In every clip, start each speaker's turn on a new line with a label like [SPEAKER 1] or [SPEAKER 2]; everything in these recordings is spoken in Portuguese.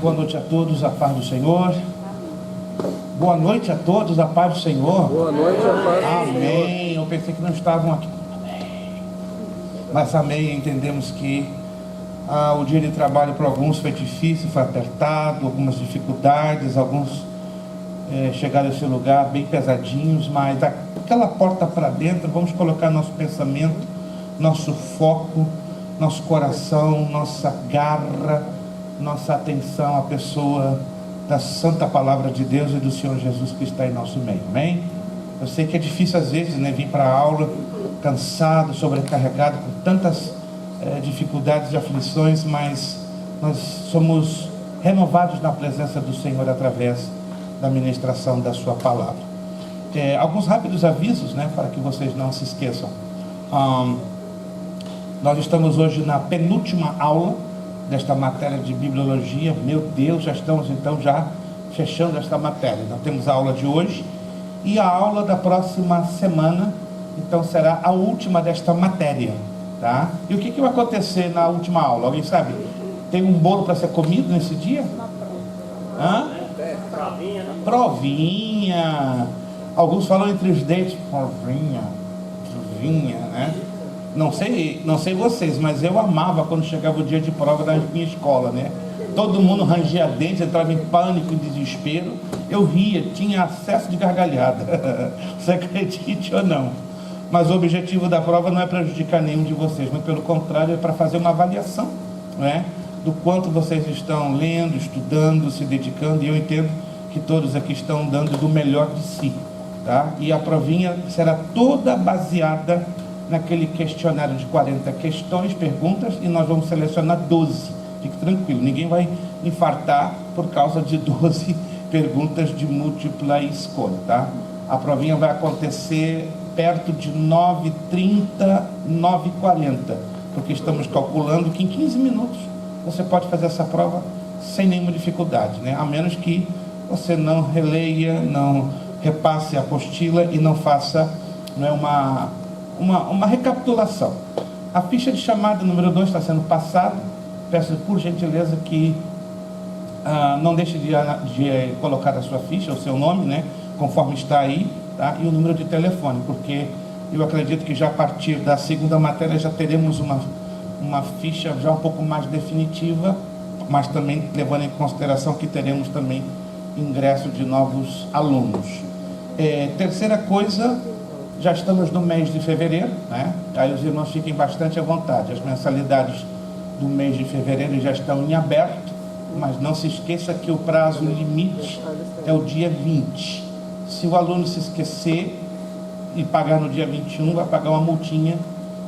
[SPEAKER 1] Boa noite a todos, a paz do Senhor. Boa noite a todos, a paz do Senhor.
[SPEAKER 2] Boa noite, a paz do
[SPEAKER 1] Amém. Eu pensei que não estavam aqui. Amém. Mas amém, entendemos que o dia de trabalho para alguns foi difícil, foi apertado, algumas dificuldades, alguns chegaram a esse lugar bem pesadinhos, mas daquela porta para dentro, vamos colocar nosso pensamento, nosso foco, nosso coração, nossa garra, nossa atenção à pessoa da santa palavra de Deus e do Senhor Jesus que está em nosso meio, amém? Eu sei que é difícil às vezes, né, vir para a aula cansado, sobrecarregado por tantas dificuldades e aflições, mas nós somos renovados na presença do Senhor através da ministração da sua palavra. Alguns rápidos avisos, né, para que vocês não se esqueçam. Nós estamos hoje na penúltima aula desta matéria de bibliologia. Meu Deus, já estamos então já fechando esta matéria. Nós temos a aula de hoje e a aula da próxima semana, então será a última desta matéria, tá? E o que vai acontecer na última aula? Alguém sabe? Tem um bolo para ser comido nesse dia? Hã?
[SPEAKER 2] Provinha, né?
[SPEAKER 1] Provinha. Alguns falam entre os dentes, provinha, né? Não sei vocês, mas eu amava quando chegava o dia de prova da minha escola, né? Todo mundo rangia dentes, entrava em pânico e desespero. Eu ria, tinha acesso de gargalhada. Você acredite ou não? Mas o objetivo da prova não é prejudicar nenhum de vocês, mas pelo contrário, é para fazer uma avaliação, né, do quanto vocês estão lendo, estudando, se dedicando, e eu entendo que todos aqui estão dando do melhor de si, tá? E a provinha será toda baseada naquele questionário de 40 questões, perguntas, e nós vamos selecionar 12. Fique tranquilo, ninguém vai infartar por causa de 12 perguntas de múltipla escolha, tá? A provinha vai acontecer perto de 9h30, 9h40, porque estamos calculando que em 15 minutos você pode fazer essa prova sem nenhuma dificuldade, né? A menos que você não releia, não repasse a apostila e não faça, não é, uma recapitulação. A ficha de chamada número 2 está sendo passada. Peço por gentileza que não deixe de colocar a sua ficha, o seu nome, né, conforme está aí, tá? E o número de telefone, porque eu acredito que já a partir da segunda matéria já teremos uma ficha já um pouco mais definitiva, mas também levando em consideração que teremos também ingresso de novos alunos. Terceira coisa, já estamos no mês de fevereiro, né? Aí os irmãos fiquem bastante à vontade. As mensalidades do mês de fevereiro já estão em aberto, mas não se esqueça que o prazo limite é o dia 20. Se o aluno se esquecer e pagar no dia 21, vai pagar uma multinha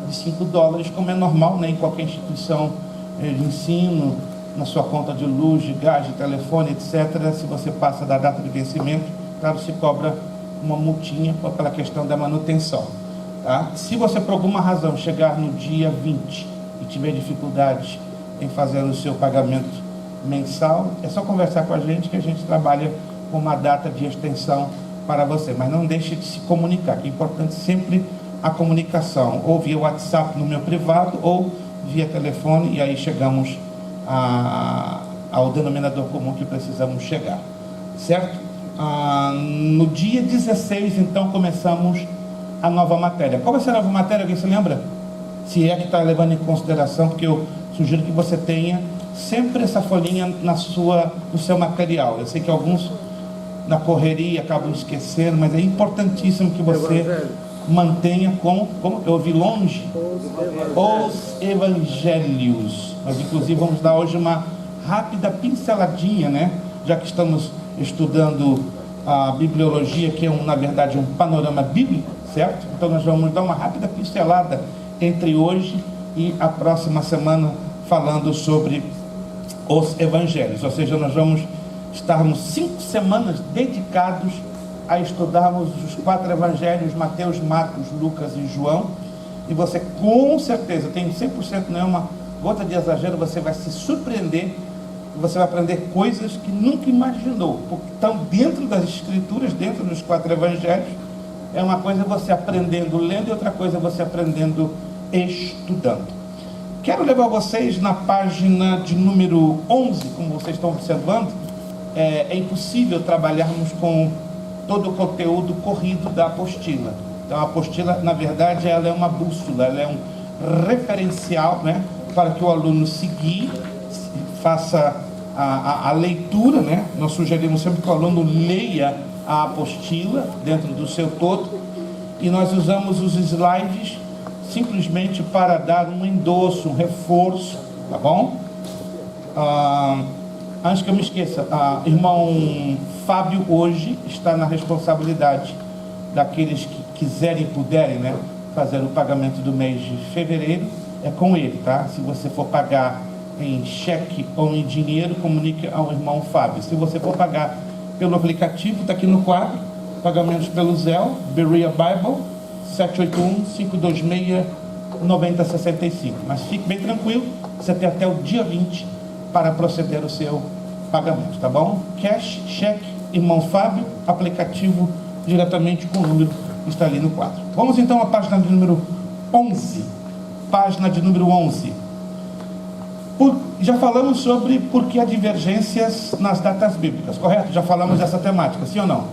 [SPEAKER 1] de $5, como é normal, né, em qualquer instituição de ensino, na sua conta de luz, de gás, de telefone, etc. Se você passa da data de vencimento, claro, se cobra uma multinha pela questão da manutenção, tá? Se você por alguma razão chegar no dia 20 e tiver dificuldade em fazer o seu pagamento mensal, é só conversar com a gente que a gente trabalha com uma data de extensão para você, mas não deixe de se comunicar, que é importante sempre a comunicação, ou via WhatsApp no meu privado, ou via telefone, e aí chegamos ao denominador comum que precisamos chegar, certo? No dia 16, então, começamos a nova matéria. Qual vai ser a nova matéria? Alguém se lembra? Se é que está levando em consideração, porque eu sugiro que você tenha sempre essa folhinha no seu material. Eu sei que alguns na correria acabam esquecendo, mas é importantíssimo que você mantenha como eu ouvi longe, os evangelhos. Nós inclusive vamos dar hoje uma rápida pinceladinha, né? Já que estamos estudando a bibliologia, que é na verdade um panorama bíblico, certo? Então nós vamos dar uma rápida pincelada entre hoje e a próxima semana, falando sobre os evangelhos. Ou seja, nós vamos estarmos 5 semanas dedicados a estudarmos os 4 evangelhos: Mateus, Marcos, Lucas e João. E você com certeza, tem 100%, não é uma gota de exagero, você vai se surpreender. Você vai aprender coisas que nunca imaginou, porque estão dentro das escrituras, dentro dos 4 evangelhos. É uma coisa você aprendendo lendo e outra coisa você aprendendo estudando. Quero levar vocês na página de número 11, como vocês estão observando. É impossível trabalharmos com todo o conteúdo corrido da apostila. Então a apostila, na verdade, ela é uma bússola, ela é um referencial, né, para que o aluno seguir, faça a leitura, né? Nós sugerimos sempre que o aluno leia a apostila dentro do seu todo, e nós usamos os slides simplesmente para dar um endosso, um reforço, tá bom? Antes que eu me esqueça, irmão Fábio hoje está na responsabilidade daqueles que quiserem e puderem, né, fazer o pagamento do mês de fevereiro, é com ele, tá? Se você for pagar em cheque ou em dinheiro, comunique ao irmão Fábio. Se você for pagar pelo aplicativo, está aqui no quadro, pagamentos pelo Zelle, Berea Bible, 781-526-9065. Mas fique bem tranquilo, você tem até o dia 20 para proceder o seu pagamento, tá bom? Cash, cheque, irmão Fábio, aplicativo diretamente com o número que está ali no quadro. Vamos então à página de número 11. Página de número 11. Já falamos sobre por que há divergências nas datas bíblicas, correto? Já falamos dessa temática, sim ou não?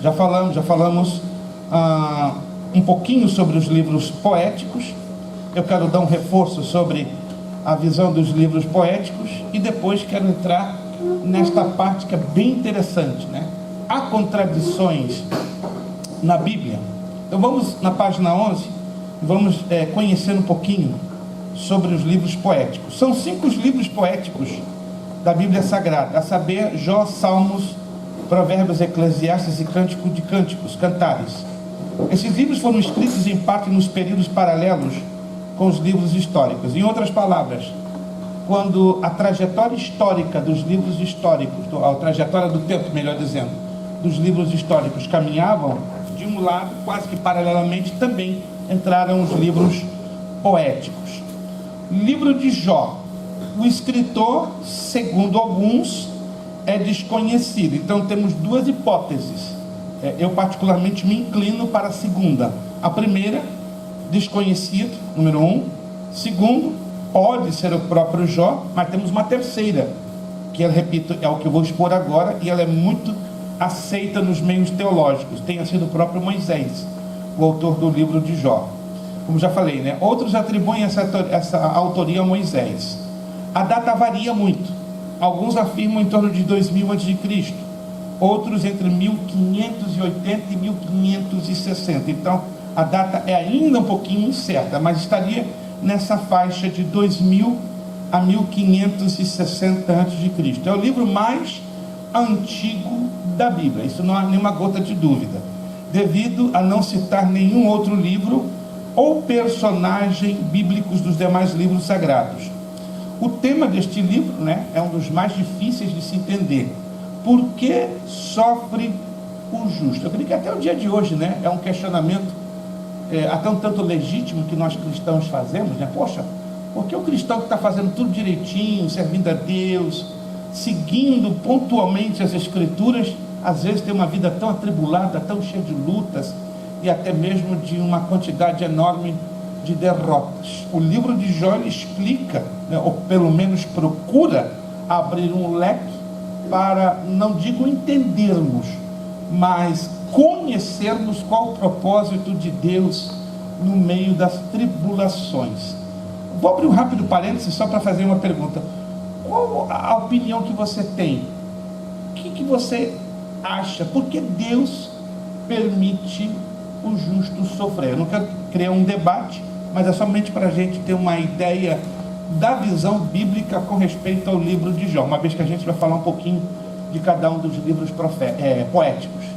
[SPEAKER 1] Já falamos um pouquinho sobre os livros poéticos. Eu quero dar um reforço sobre a visão dos livros poéticos e depois quero entrar nesta parte que é bem interessante, né? Há contradições na Bíblia. Então vamos na página 11 e vamos conhecer um pouquinho sobre os livros poéticos. São 5 livros poéticos da Bíblia Sagrada, a saber, Jó, Salmos, Provérbios, Eclesiastes e Cântico de Cânticos, Cantares. Esses livros foram escritos em parte nos períodos paralelos com os livros históricos. Em outras palavras, quando a trajetória histórica dos livros históricos, a trajetória do tempo, melhor dizendo, dos livros históricos caminhavam, de um lado, quase que paralelamente, também entraram os livros poéticos. Livro de Jó. O escritor, segundo alguns, é desconhecido. Então temos 2 hipóteses. Eu particularmente me inclino para a segunda. A primeira, desconhecido, número 1. Segundo, pode ser o próprio Jó, mas temos uma terceira, que eu repito, é o que eu vou expor agora, e ela é muito aceita nos meios teológicos. Tenha sido o próprio Moisés, o autor do livro de Jó. Como já falei, né? Outros atribuem essa autoria a Moisés. A data varia muito. Alguns afirmam em torno de 2000 a.C., outros entre 1580 e 1560. Então, a data é ainda um pouquinho incerta, mas estaria nessa faixa de 2000 a 1560 a.C. É o livro mais antigo da Bíblia, isso não há nenhuma gota de dúvida, devido a não citar nenhum outro livro ou personagem bíblicos dos demais livros sagrados. O tema deste livro, né, é um dos mais difíceis de se entender. Por que sofre o justo? Eu creio que até o dia de hoje, né, é um questionamento até um tanto legítimo que nós cristãos fazemos, né? Poxa, por que o cristão que está fazendo tudo direitinho, servindo a Deus, seguindo pontualmente as Escrituras, às vezes tem uma vida tão atribulada, tão cheia de lutas e até mesmo de uma quantidade enorme de derrotas? O livro de Jó explica, né, ou pelo menos procura abrir um leque para, não digo entendermos, mas conhecermos qual o propósito de Deus no meio das tribulações. Vou abrir um rápido parênteses só para fazer uma pergunta. Qual a opinião que você tem? O que você acha? Por que Deus permite o justo sofrer? Eu não quero criar um debate, mas é somente para a gente ter uma ideia da visão bíblica com respeito ao livro de Jó, uma vez que a gente vai falar um pouquinho de cada um dos livros poéticos.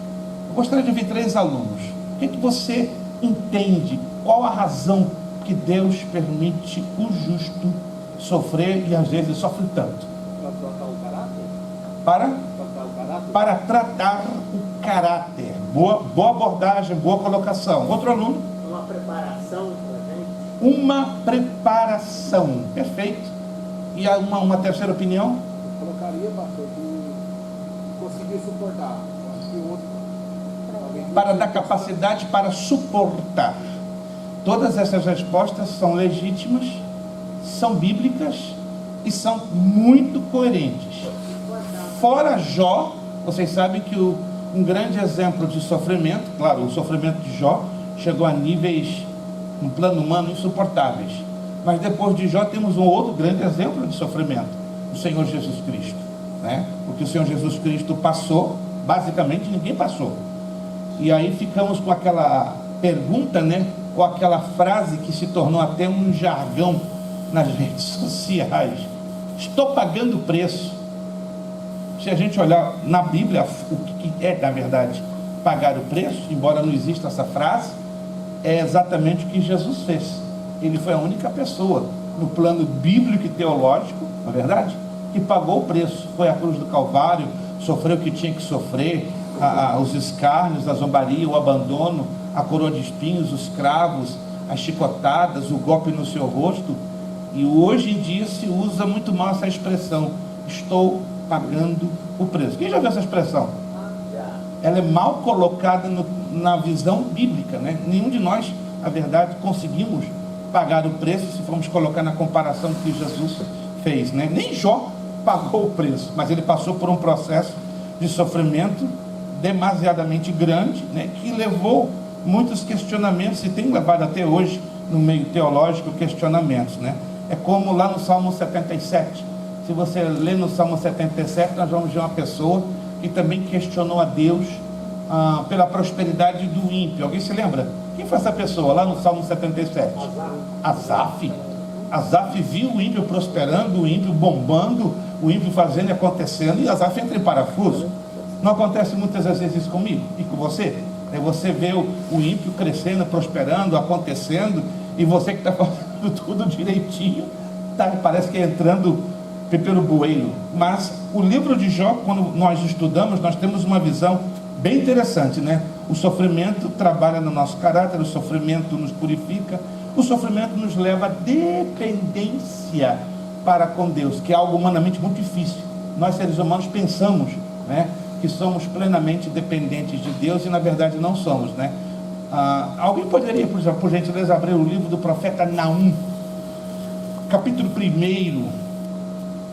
[SPEAKER 1] Eu gostaria de ouvir 3 alunos. O que você entende? Qual a razão que Deus permite o justo sofrer e às vezes sofre tanto?
[SPEAKER 2] Para tratar o caráter?
[SPEAKER 1] Para tratar o caráter. Boa abordagem, boa colocação. Outro aluno?
[SPEAKER 2] Uma preparação para a gente.
[SPEAKER 1] Uma preparação. Perfeito. E uma terceira opinião?
[SPEAKER 3] Eu colocaria, pastor, que conseguir suportar. Acho que o outro,
[SPEAKER 1] para dar capacidade para suportar. Todas essas respostas são legítimas, são bíblicas e são muito coerentes. Fora Jó, vocês sabem que um grande exemplo de sofrimento, claro, o sofrimento de Jó chegou a níveis, no plano humano, insuportáveis. Mas depois de Jó temos um outro grande exemplo de sofrimento, o Senhor Jesus Cristo, né? Porque o Senhor Jesus Cristo passou, basicamente ninguém passou. E aí ficamos com aquela pergunta, né? Ou aquela frase que se tornou até um jargão nas redes sociais: estou pagando o preço. Se a gente olhar na Bíblia, o que é, na verdade, pagar o preço, embora não exista essa frase, é exatamente o que Jesus fez. Ele foi a única pessoa, no plano bíblico e teológico, na verdade, que pagou o preço. Foi à cruz do Calvário, sofreu o que tinha que sofrer, os escárnios, a zombaria, o abandono, a coroa de espinhos, os cravos, as chicotadas, o golpe no seu rosto. E hoje em dia se usa muito mal essa expressão: estou pagando o preço. Quem já viu essa expressão? Ela é mal colocada na visão bíblica, né? Nenhum de nós, na verdade, conseguimos pagar o preço se formos colocar na comparação que Jesus fez, né? Nem Jó pagou o preço, mas ele passou por um processo de sofrimento demasiadamente grande, né? Que levou muitos questionamentos e tem levado até hoje no meio teológico questionamentos, né? É como lá no Salmo 77. Se você ler no Salmo 77, nós vamos ver uma pessoa que também questionou a Deus pela prosperidade do ímpio. Alguém se lembra? Quem foi essa pessoa lá no Salmo 77? Asaf. Asaf viu o ímpio prosperando, o ímpio bombando, o ímpio fazendo e acontecendo, e Asaf entra em parafuso. Não acontece muitas vezes isso comigo e com você? Você vê o ímpio crescendo, prosperando, acontecendo, e você que está fazendo tudo direitinho, parece que é entrando pelo bueiro. Mas o livro de Jó, quando nós estudamos, nós temos uma visão bem interessante, né? O sofrimento trabalha no nosso caráter, o sofrimento nos purifica, o sofrimento nos leva à dependência para com Deus, que é algo humanamente muito difícil. Nós, seres humanos, pensamos, né, que somos plenamente dependentes de Deus, e na verdade não somos, né? Alguém poderia, por gentileza, abrir o livro do profeta Naum, capítulo 1,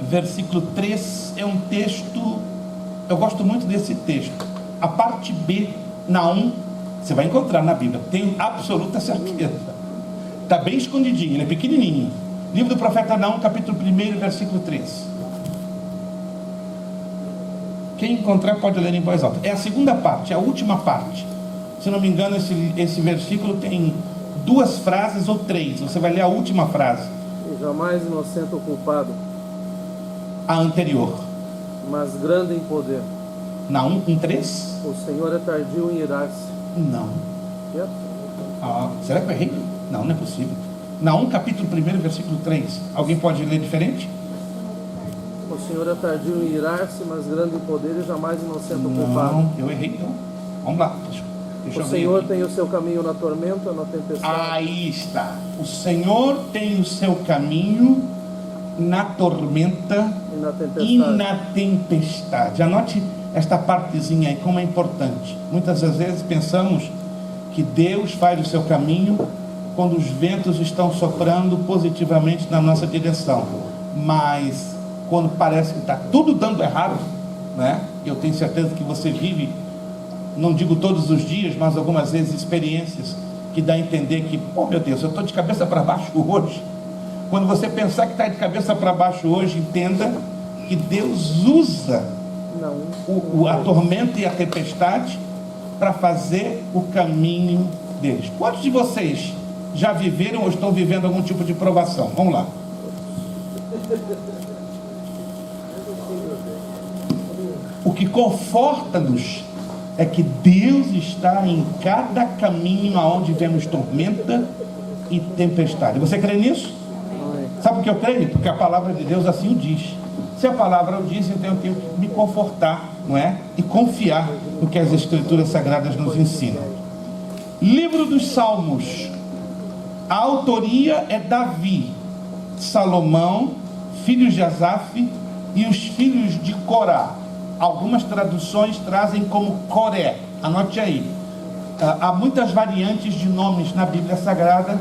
[SPEAKER 1] versículo 3, é um texto, eu gosto muito desse texto. A parte B, Naum, você vai encontrar na Bíblia, tenho absoluta certeza. Está bem escondidinho, ele é pequenininho. Livro do profeta Naum, capítulo 1, versículo 3. Quem encontrar pode ler em voz alta. É a segunda parte, é a última parte. Se não me engano, esse versículo tem 2 frases ou 3. Você vai ler a última frase.
[SPEAKER 4] E jamais inocente o culpado,
[SPEAKER 1] A anterior.
[SPEAKER 4] mas grande em poder.
[SPEAKER 1] Naum 1:3?
[SPEAKER 4] O Senhor é tardio em irar-se.
[SPEAKER 1] Não.
[SPEAKER 4] Quieto?
[SPEAKER 1] Será que eu errei? Não, não é possível. Naum capítulo 1, versículo 3. Alguém pode ler diferente?
[SPEAKER 4] O Senhor é tardio em irar-se, mas grande em poder e jamais inocente o culpado.
[SPEAKER 1] Não, eu errei então. Vamos lá. Deixa eu
[SPEAKER 4] O
[SPEAKER 1] ver
[SPEAKER 4] Senhor
[SPEAKER 1] aqui.
[SPEAKER 4] tem o seu caminho na tormenta, na tempestade.
[SPEAKER 1] Aí está. O Senhor tem o seu caminho na tormenta
[SPEAKER 4] E na tempestade.
[SPEAKER 1] e na tempestade. Anote esta partezinha aí, como é importante. Muitas das vezes pensamos que Deus faz o seu caminho quando os ventos estão soprando positivamente na nossa direção. Mas quando parece que está tudo dando errado, né? Eu tenho certeza que você vive, não digo todos os dias, mas algumas vezes experiências que dá a entender que, meu Deus, eu estou de cabeça para baixo hoje. Quando você pensar que está de cabeça para baixo hoje, entenda que Deus usa a tormenta e a tempestade para fazer o caminho deles. Quantos de vocês já viveram ou estão vivendo algum tipo de provação? Vamos lá. O que conforta-nos é que Deus está em cada caminho aonde vemos tormenta e tempestade. Você crê nisso? Sabe o que eu creio? Porque a palavra de Deus assim o diz. Se a palavra o diz, então eu tenho que me confortar, não é? E confiar no que as Escrituras Sagradas nos ensinam. Livro dos Salmos. A autoria é Davi, Salomão, filhos de Asaf e os filhos de Corá. Algumas traduções trazem como Coré. Anote aí. Há muitas variantes de nomes na Bíblia Sagrada,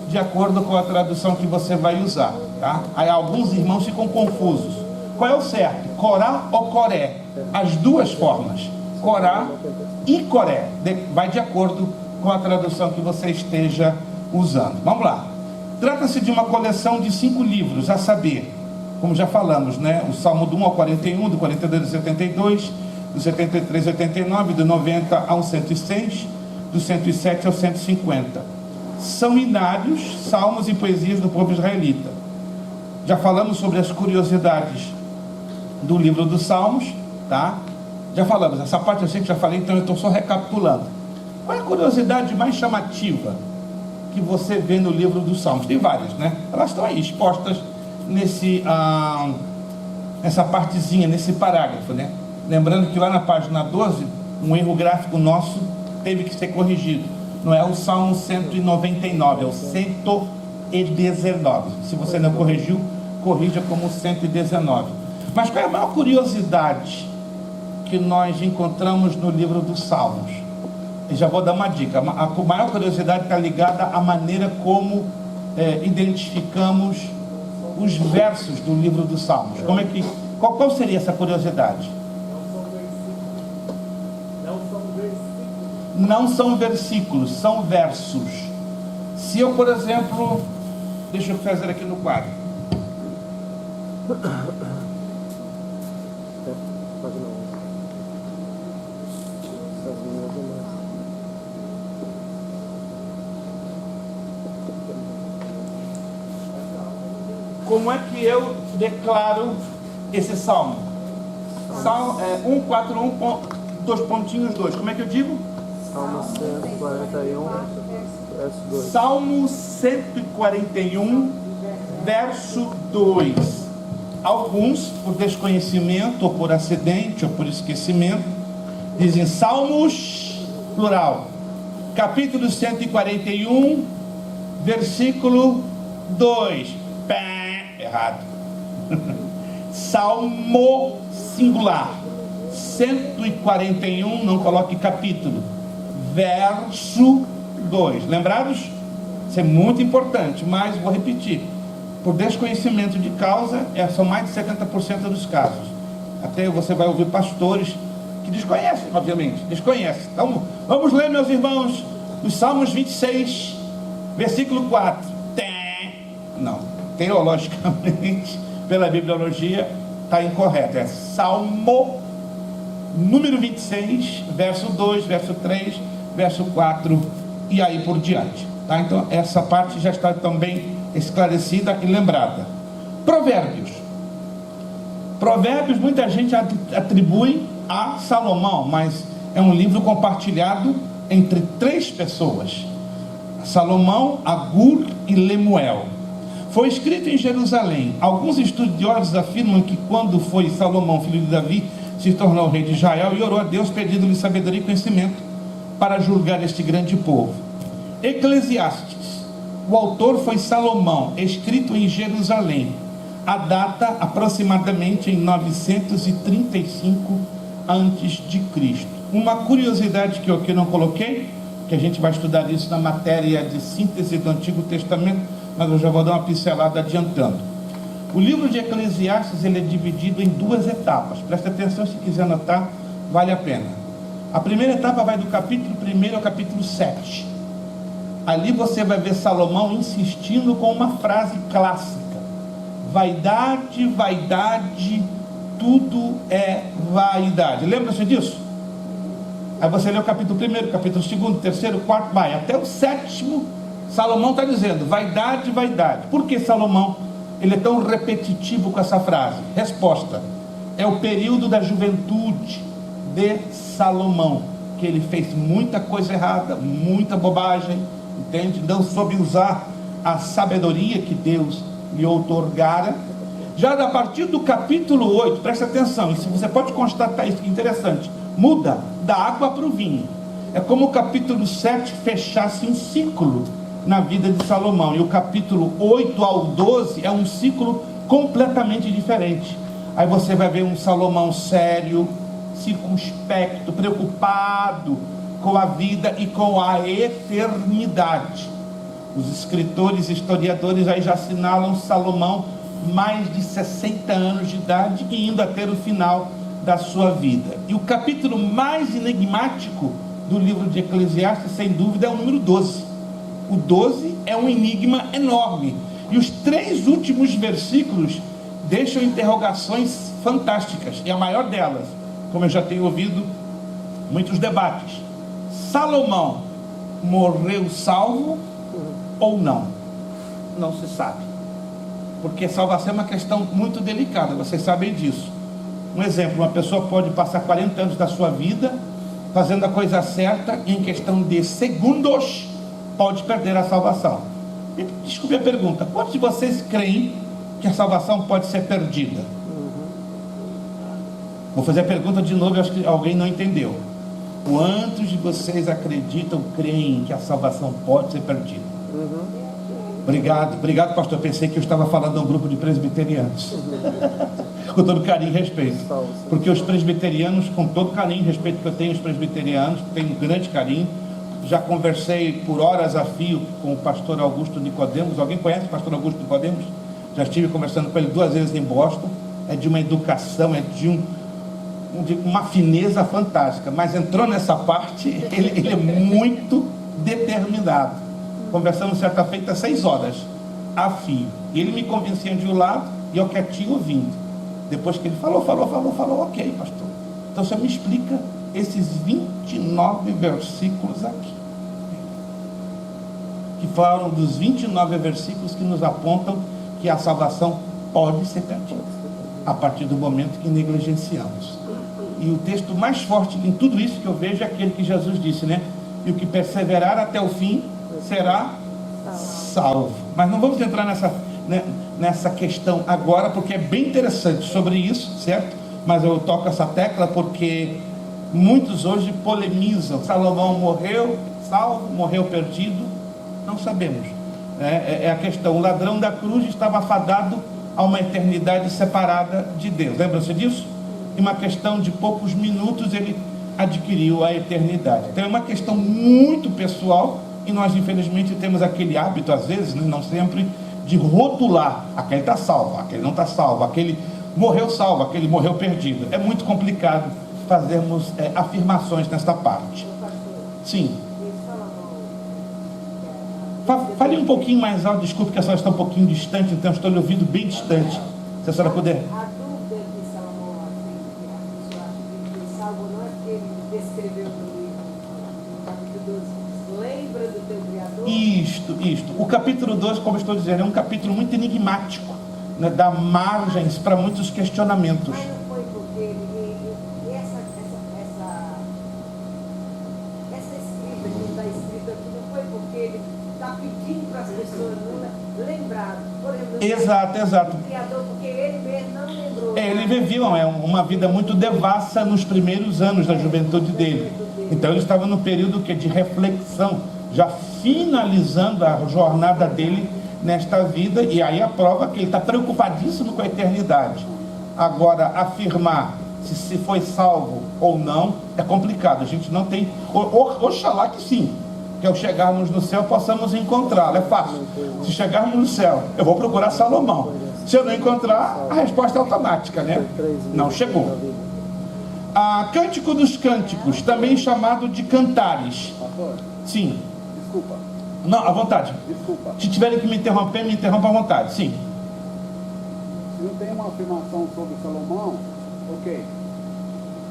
[SPEAKER 1] de acordo com a tradução que você vai usar. tá? Aí alguns irmãos ficam confusos. Qual é o certo? Corá ou Coré? As duas formas, Corá e Coré, vai de acordo com a tradução que você esteja usando. Vamos lá. Trata-se de uma coleção de 5 livros, a saber, como já falamos, né? O Salmo do 1 ao 41, do 42 ao 72, do 73 ao 89, do 90 ao 106, do 107 ao 150. São hinários, salmos e poesias do povo israelita. Já falamos sobre as curiosidades do livro dos Salmos, tá? Já falamos, essa parte eu sei que já falei, então eu estou só recapitulando. Qual é a curiosidade mais chamativa que você vê no livro dos Salmos? Tem várias, né? Elas estão aí expostas nessa partezinha, nesse parágrafo, né? Lembrando que lá na página 12, um erro gráfico nosso teve que ser corrigido. Não é o Salmo 199, é o 119. Se você não corrigiu, corrija como 119. Mas qual é a maior curiosidade que nós encontramos no livro dos Salmos? Eu já vou dar uma dica. A maior curiosidade está ligada à maneira como identificamos os versos do livro dos Salmos. Qual seria essa curiosidade? Não são versículos, são versos. Se eu, por exemplo, deixa eu fazer aqui no quadro. Como é que eu declaro esse salmo? Salmo 141, 2 pontinhos 2. Como é que eu digo?
[SPEAKER 4] Salmo 141, verso 2.
[SPEAKER 1] Salmo 141, verso 2. Alguns, por desconhecimento, ou por acidente, ou por esquecimento, dizem Salmos, plural. Capítulo 141, versículo 2. Errado. Salmo singular. 141, não coloque capítulo. Verso 2. Lembrados? Isso é muito importante, mas vou repetir. Por desconhecimento de causa, são mais de 70% dos casos. Até você vai ouvir pastores que desconhecem, obviamente. Desconhecem. Então, vamos ler, meus irmãos, os Salmos 26, versículo 4. Não. Teologicamente, pela bibliologia, está incorreto. É Salmo número 26, verso 2, verso 3, verso 4 e aí por diante, tá? Então essa parte já está também esclarecida e lembrada. Provérbios, muita gente atribui a Salomão, mas é um livro compartilhado entre 3 pessoas: Salomão, Agur e Lemuel. Foi escrito em Jerusalém. Alguns estudiosos afirmam que quando foi Salomão, filho de Davi, se tornou rei de Israel e orou a Deus pedindo-lhe sabedoria e conhecimento para julgar este grande povo. Eclesiastes, o autor foi Salomão, escrito em Jerusalém. A data aproximadamente em 935 a.C. Uma curiosidade que eu aqui não coloquei, que a gente vai estudar isso na matéria de síntese do Antigo Testamento, mas eu já vou dar uma pincelada adiantando. O livro de Eclesiastes, ele é dividido em 2 etapas. Presta atenção, se quiser anotar, vale a pena. A primeira etapa vai do capítulo 1 ao capítulo 7. Ali você vai ver Salomão insistindo com uma frase clássica: vaidade, vaidade, tudo é vaidade. Lembra-se disso? Aí você lê o capítulo 1, capítulo 2, 3, 4, vai até o 7º. Salomão está dizendo vaidade, vaidade. Por que Salomão ele é tão repetitivo com essa frase? Resposta: é o período da juventude de Salomão, que ele fez muita coisa errada, muita bobagem, entende? Não soube usar a sabedoria que Deus lhe outorgara. Já a partir do capítulo 8, presta atenção, isso você pode constatar, isso que é interessante, muda da água para o vinho. É como o capítulo 7 fechasse um ciclo na vida de Salomão, e o capítulo 8 ao 12 é um ciclo completamente diferente. Aí você vai ver um Salomão sério, circunspecto, preocupado com a vida e com a eternidade. Os escritores, historiadores aí já assinalam Salomão mais de 60 anos de idade e indo a ter o final da sua vida. E o capítulo mais enigmático do livro de Eclesiastes, sem dúvida, é o número 12. O 12 é um enigma enorme. E os 3 últimos versículos deixam interrogações fantásticas. E a maior delas, como eu já tenho ouvido muitos debates: Salomão morreu salvo ou não? Não se sabe. Porque salvação é uma questão muito delicada, vocês sabem disso. Um exemplo, uma pessoa pode passar 40 anos da sua vida fazendo a coisa certa e em questão de segundos pode perder a salvação. E, desculpe a pergunta, quantos de vocês creem que a salvação pode ser perdida? Vou fazer a pergunta de novo, eu acho que alguém não entendeu. Quantos de vocês acreditam, creem que a salvação pode ser perdida? Obrigado, pastor. Eu pensei que eu estava falando a um grupo de presbiterianos. Com todo carinho e respeito. Porque os presbiterianos, com todo carinho e respeito que eu tenho, os presbiterianos, tenho um grande carinho. Já conversei por horas a fio com o pastor Augusto Nicodemos. Alguém conhece o pastor Augusto Nicodemos? Já estive conversando com ele 2 vezes em Boston. É de uma educação, é de uma fineza fantástica. Mas entrou nessa parte, ele é muito determinado. Conversamos certa feita 6 horas a fio. E ele me convencia de um lado e eu quietinho ouvindo. Depois que ele falou, ok, pastor. Então você me explica esses 29 versículos aqui. Que falam dos 29 versículos que nos apontam que a salvação pode ser perdida a partir do momento que negligenciamos. E o texto mais forte em tudo isso que eu vejo é aquele que Jesus disse, né? E o que perseverar até o fim será salvo. Mas não vamos entrar nessa questão agora, porque é bem interessante sobre isso, certo? Mas eu toco essa tecla porque muitos hoje polemizam: Salomão morreu salvo, morreu perdido? Não sabemos. É a questão: o ladrão da cruz estava afadado a uma eternidade separada de Deus. Lembra-se disso? Em uma questão de poucos minutos ele adquiriu a eternidade. Então é uma questão muito pessoal. E nós, infelizmente, temos aquele hábito, às vezes, não sempre, de rotular: aquele está salvo, aquele não está salvo, aquele morreu salvo, aquele morreu perdido. É muito complicado fazermos afirmações nesta parte. Sim. Fale um pouquinho mais alto, desculpe que a senhora está um pouquinho distante, então estou lhe ouvindo bem distante. Se a senhora puder.
[SPEAKER 5] A dúvida que Salomão tem, que a pessoa acha que salvo não é que ele descreveu no livro, no capítulo 12. Lembra do teu Criador?
[SPEAKER 1] Isto. O capítulo 12, como estou dizendo, é um capítulo muito enigmático, né? Dá margens para muitos questionamentos.
[SPEAKER 5] Mas não foi porque ele essa escrita que está escrito aqui, não foi porque ele está pedindo para as pessoas não lembrar. Por exemplo,
[SPEAKER 1] Exato.
[SPEAKER 5] O Criador, porque ele mesmo não lembrou.
[SPEAKER 1] Ele vivia uma vida muito devassa nos primeiros anos da juventude dele. Então ele estava no período de reflexão, já finalizando a jornada dele nesta vida, e aí a prova que ele está preocupadíssimo com a eternidade. Agora, afirmar se foi salvo ou não é complicado. A gente não tem. Oxalá que sim, que ao chegarmos no céu possamos encontrá-lo. É fácil. Se chegarmos no céu, eu vou procurar Salomão. Se eu não encontrar, a resposta é automática, né? Não chegou. Cântico dos Cânticos, também chamado de Cantares.
[SPEAKER 3] Pastor,
[SPEAKER 1] Sim.
[SPEAKER 3] desculpa.
[SPEAKER 1] Não, à vontade.
[SPEAKER 3] Desculpa.
[SPEAKER 1] Se tiverem que me interrompa à vontade. Sim.
[SPEAKER 3] Se não tem uma afirmação sobre Salomão, ok.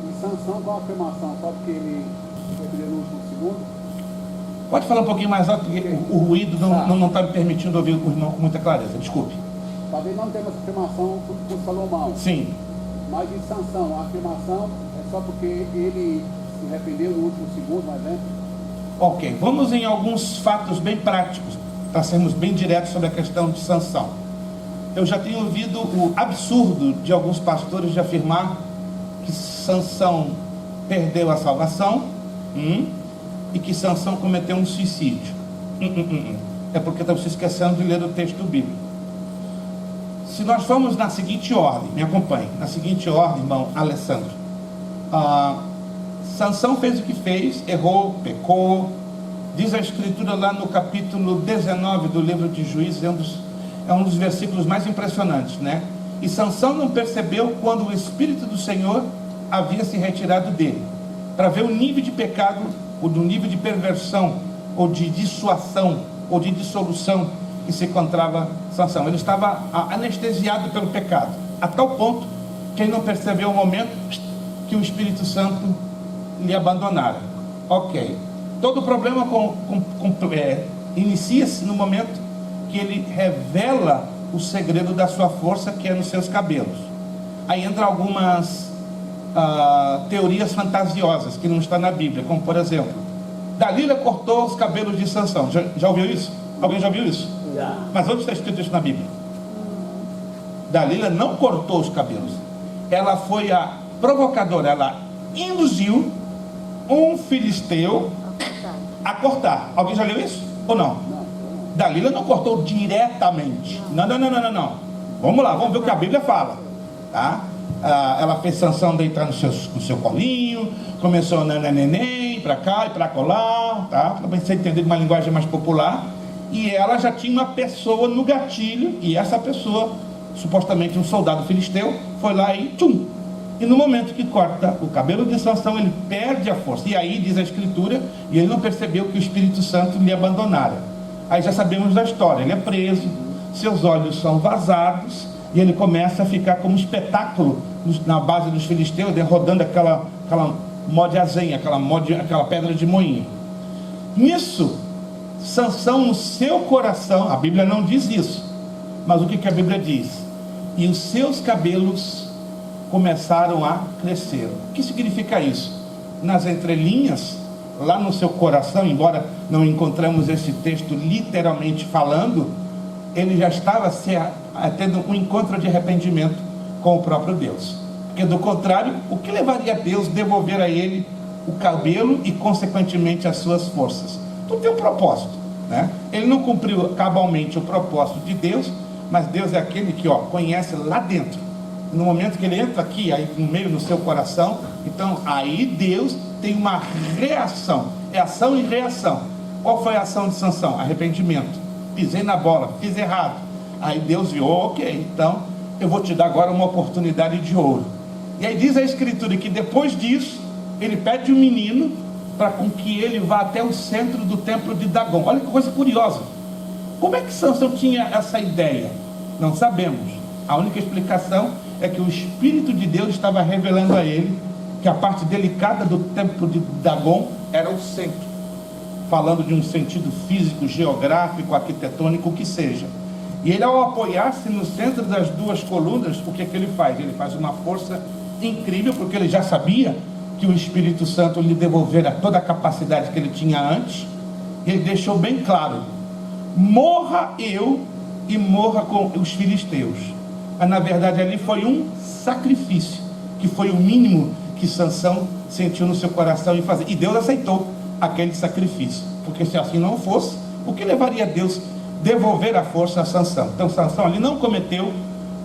[SPEAKER 3] E Sansão, qual a afirmação? Só porque ele foi no último segundo?
[SPEAKER 1] Pode falar um pouquinho mais alto, porque o ruído não está me permitindo ouvir o irmão com muita clareza. Desculpe.
[SPEAKER 3] Talvez não tenha essa afirmação por Salomão.
[SPEAKER 1] Sim.
[SPEAKER 3] Mas em Sansão, a afirmação é só porque ele se arrependeu no último segundo, mais dentro?
[SPEAKER 1] Ok, vamos em alguns fatos bem práticos, para sermos bem diretos sobre a questão de Sansão. Eu já tenho ouvido o absurdo de alguns pastores de afirmar que Sansão perdeu a salvação e que Sansão cometeu um suicídio. É porque estão se esquecendo de ler o texto bíblico. Se nós formos na seguinte ordem, me acompanhe, na seguinte ordem, irmão Alessandro. Sansão fez o que fez, errou, pecou, Diz a Escritura lá no capítulo 19 do livro de Juízes, é um dos versículos mais impressionantes, né? E Sansão não percebeu quando o Espírito do Senhor havia se retirado dele, para ver o nível de pecado, ou do nível de perversão, ou de dissuasão, ou de dissolução que se encontrava Sansão. Ele estava anestesiado pelo pecado, a tal ponto que ele não percebeu o momento que o Espírito Santo lhe abandonara. Ok. Todo o problema inicia-se no momento que ele revela o segredo da sua força, que é nos seus cabelos. Aí entram algumas teorias fantasiosas que não estão na Bíblia, como por exemplo, Dalila cortou os cabelos de Sansão. Já ouviu isso? Alguém já ouviu isso?
[SPEAKER 2] Já.
[SPEAKER 1] Mas onde está escrito isso na Bíblia? Dalila não cortou os cabelos. Ela foi a provocadora, ela induziu um filisteu a cortar. Alguém já leu isso? Ou não? Dalila não cortou diretamente. Não. Vamos lá, vamos ver o que a Bíblia fala. Tá? Ela fez Sansão deitar no seu colinho, começou a neném, para cá e para colar, tá? Para você entender de uma linguagem mais popular. E ela já tinha uma pessoa no gatilho, e essa pessoa, supostamente um soldado filisteu, foi lá e tchum. E no momento que corta o cabelo de Sansão, ele perde a força. E aí diz a Escritura, e ele não percebeu que o Espírito Santo lhe abandonara. Aí já sabemos da história, ele é preso, seus olhos são vazados, e ele começa a ficar como espetáculo na base dos filisteus, rodando aquela mó de azenha, aquela pedra de moinho. Nisso, Sansão no seu coração, a Bíblia não diz isso, mas o que a Bíblia diz? E os seus cabelos começaram a crescer. O que significa isso? Nas entrelinhas, lá no seu coração, embora não encontramos esse texto literalmente falando, ele já estava tendo um encontro de arrependimento com o próprio Deus. Porque do contrário, o que levaria a Deus a devolver a ele o cabelo e consequentemente as suas forças? Tudo tem um propósito, né? Ele não cumpriu cabalmente o propósito de Deus, mas Deus é aquele que conhece lá dentro. No momento que ele entra aqui, aí no meio do seu coração, então aí Deus tem uma reação, é ação e reação. Qual foi a ação de Sansão? Arrependimento. Pisei na bola, fiz errado. Aí Deus viu, ok, então eu vou te dar agora uma oportunidade de ouro. E aí diz a Escritura que depois disso, ele pede um menino para com que ele vá até o centro do templo de Dagon. Olha que coisa curiosa. Como é que Sansão tinha essa ideia? Não sabemos. A única explicação é que o Espírito de Deus estava revelando a ele que a parte delicada do templo de Dagon era o centro, falando de um sentido físico, geográfico, arquitetônico, o que seja. E ele, ao apoiar-se no centro das duas colunas, o que ele faz? Ele faz uma força incrível, porque ele já sabia que o Espírito Santo lhe devolvera toda a capacidade que ele tinha antes. E ele deixou bem claro: morra eu e morra com os filisteus. Mas na verdade ali foi um sacrifício, que foi o mínimo que Sansão sentiu no seu coração em fazer. E Deus aceitou aquele sacrifício, porque se assim não fosse, o que levaria a Deus devolver a força a Sansão? Então Sansão ali não cometeu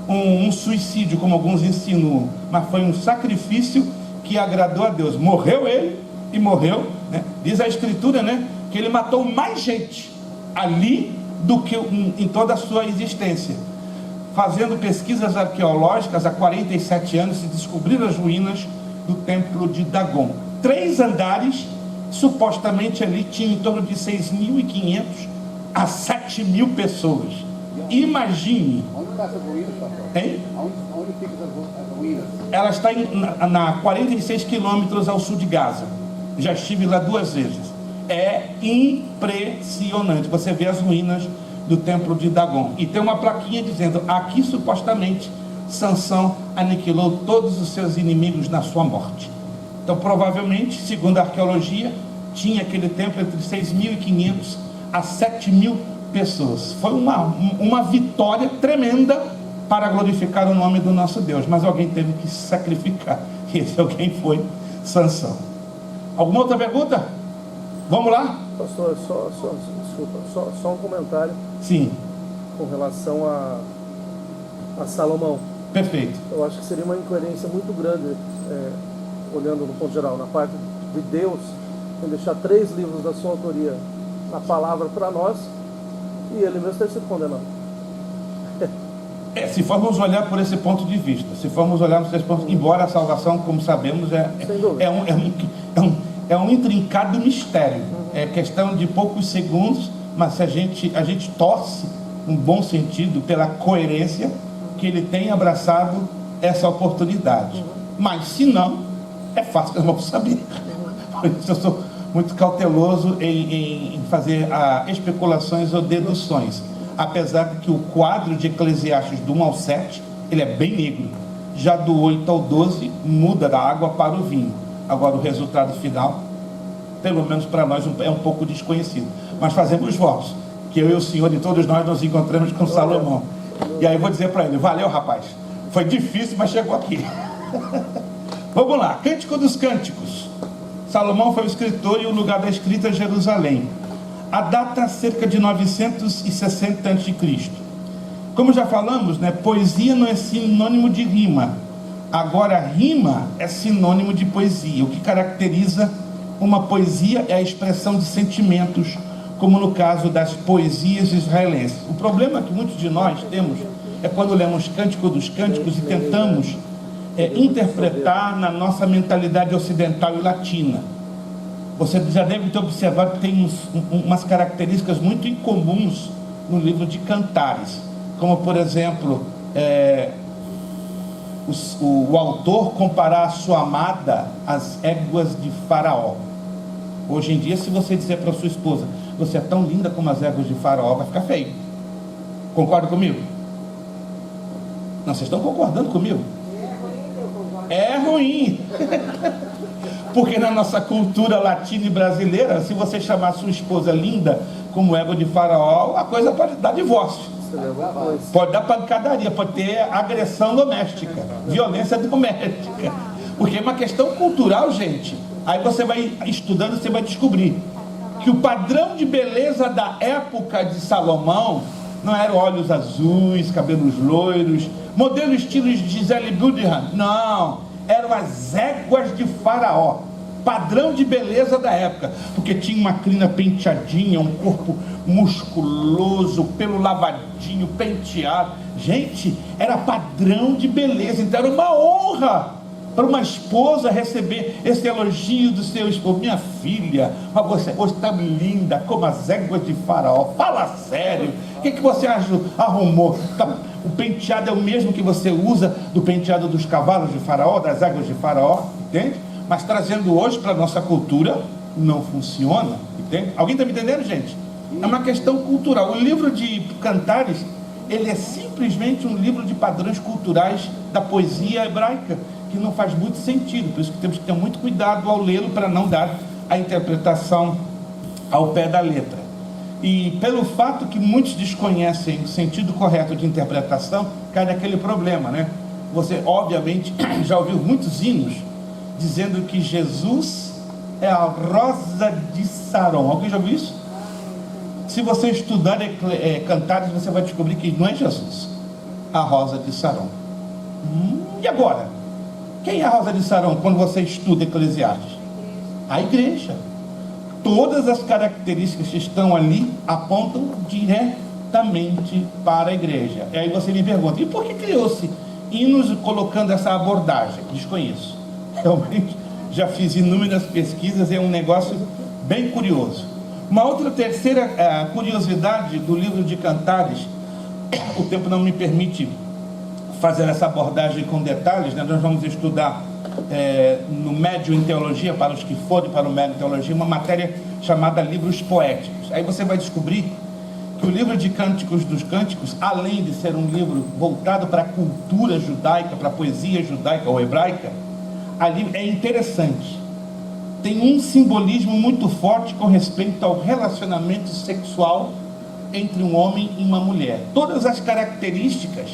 [SPEAKER 1] um suicídio, como alguns insinuam, mas foi um sacrifício que agradou a Deus. Morreu ele e morreu, né? Diz a Escritura, né, que ele matou mais gente ali do que em toda a sua existência. Fazendo pesquisas arqueológicas há 47 anos, se descobriram as ruínas do templo de Dagon. 3 andares, supostamente ali tinham em torno de 6.500 a 7.000 pessoas. Imagine.
[SPEAKER 3] Onde está essa ruína, pastor?
[SPEAKER 1] Hein?
[SPEAKER 3] Onde fica essa ruína?
[SPEAKER 1] Ela está na 46 quilômetros ao sul de Gaza. Já estive lá 2 vezes. É impressionante. Você vê as ruínas do templo de Dagon. E tem uma plaquinha dizendo: aqui supostamente Sansão aniquilou todos os seus inimigos na sua morte. Então provavelmente, segundo a arqueologia, tinha aquele templo entre 6.500 a 7.000 pessoas. Foi uma vitória tremenda para glorificar o nome do nosso Deus. Mas alguém teve que se sacrificar. E esse alguém foi Sansão. Alguma outra pergunta? Vamos lá?
[SPEAKER 4] Pastor, só um comentário.
[SPEAKER 1] Sim.
[SPEAKER 4] Com relação a Salomão.
[SPEAKER 1] Perfeito.
[SPEAKER 4] Eu acho que seria uma incoerência muito grande, olhando no ponto geral, na parte de Deus, em deixar 3 livros da sua autoria a palavra para nós, e ele mesmo está se condenando.
[SPEAKER 1] Se formos olhar por esse ponto de vista, se formos olhar por esse ponto, embora a salvação, como sabemos, é um intrincado mistério. É questão de poucos segundos, mas se a gente torce, um bom sentido, pela coerência que ele tem abraçado essa oportunidade. Mas se não, é fácil que eu não vou saber. Por isso eu sou muito cauteloso em fazer especulações ou deduções. Apesar de que o quadro de Eclesiastes do 1 ao 7, ele é bem negro. Já do 8 ao 12, muda da água para o vinho. Agora o resultado final, pelo menos para nós, é um pouco desconhecido. Mas fazemos votos, que eu e o Senhor e todos nós nos encontramos com Salomão. E aí eu vou dizer para ele: valeu, rapaz, foi difícil, mas chegou aqui. Vamos lá, Cântico dos Cânticos. Salomão foi o escritor e o lugar da escrita é Jerusalém. A data cerca de 960 a.C. Como já falamos, né, poesia não é sinônimo de rima. Agora, rima é sinônimo de poesia. O que caracteriza uma poesia é a expressão de sentimentos, como no caso das poesias israelenses. O problema que muitos de nós temos é quando lemos Cântico dos Cânticos e tentamos interpretar na nossa mentalidade ocidental e latina. Você já deve ter observado que tem umas características muito incomuns no livro de Cantares, como por exemplo, o autor comparar a sua amada às éguas de Faraó. Hoje em dia, se você dizer para sua esposa: você é tão linda como as éguas de Faraó, vai ficar feio. Concorda comigo? Não, vocês estão concordando comigo? É ruim. Porque na nossa cultura latina e brasileira, se você chamar sua esposa linda como égua de Faraó, a coisa pode dar divórcio, pode dar pancadaria, pode ter agressão doméstica, violência doméstica, porque é uma questão cultural, gente. Aí você vai estudando, você vai descobrir que o padrão de beleza da época de Salomão não eram olhos azuis, cabelos loiros, modelo estilo de Gisele Bündchen, não, eram as éguas de Faraó, padrão de beleza da época, porque tinha uma crina penteadinha, um corpo musculoso, pelo lavadinho, penteado. Gente, era padrão de beleza. Então era uma honra para uma esposa receber esse elogio do seu esposo: minha filha, você hoje está linda como as éguas de Faraó. Fala sério, o que você arrumou? O penteado é o mesmo que você usa do penteado dos cavalos de Faraó, das éguas de Faraó, entende? Mas trazendo hoje para a nossa cultura, não funciona, entende? Alguém está me entendendo, gente? É uma questão cultural. O livro de Cantares, ele é simplesmente um livro de padrões culturais da poesia hebraica, que não faz muito sentido. Por isso que temos que ter muito cuidado ao lê-lo, para não dar a interpretação ao pé da letra. E pelo fato que muitos desconhecem o sentido correto de interpretação, cai naquele problema, né? Você, obviamente, já ouviu muitos hinos dizendo que Jesus é a rosa de Saron. Alguém já ouviu isso? Se você estudar Cantares, você vai descobrir que não é Jesus a rosa de Saron. E agora? Quem é a rosa de Saron quando você estuda Eclesiastes? A igreja. Todas as características que estão ali apontam diretamente para a igreja. E aí você me pergunta: e por que criou-se hinos colocando essa abordagem? Desconheço. Realmente já fiz inúmeras pesquisas, é um negócio bem curioso. Uma outra terceira curiosidade do livro de Cantares, o tempo não me permite fazer essa abordagem com detalhes, né? Nós vamos estudar no médio em teologia, para os que forem para o médio em teologia, uma matéria chamada livros poéticos. Aí você vai descobrir que o livro de Cânticos dos Cânticos, além de ser um livro voltado para a cultura judaica, para a poesia judaica ou hebraica, ali é interessante, tem um simbolismo muito forte com respeito ao relacionamento sexual entre um homem e uma mulher. Todas as características,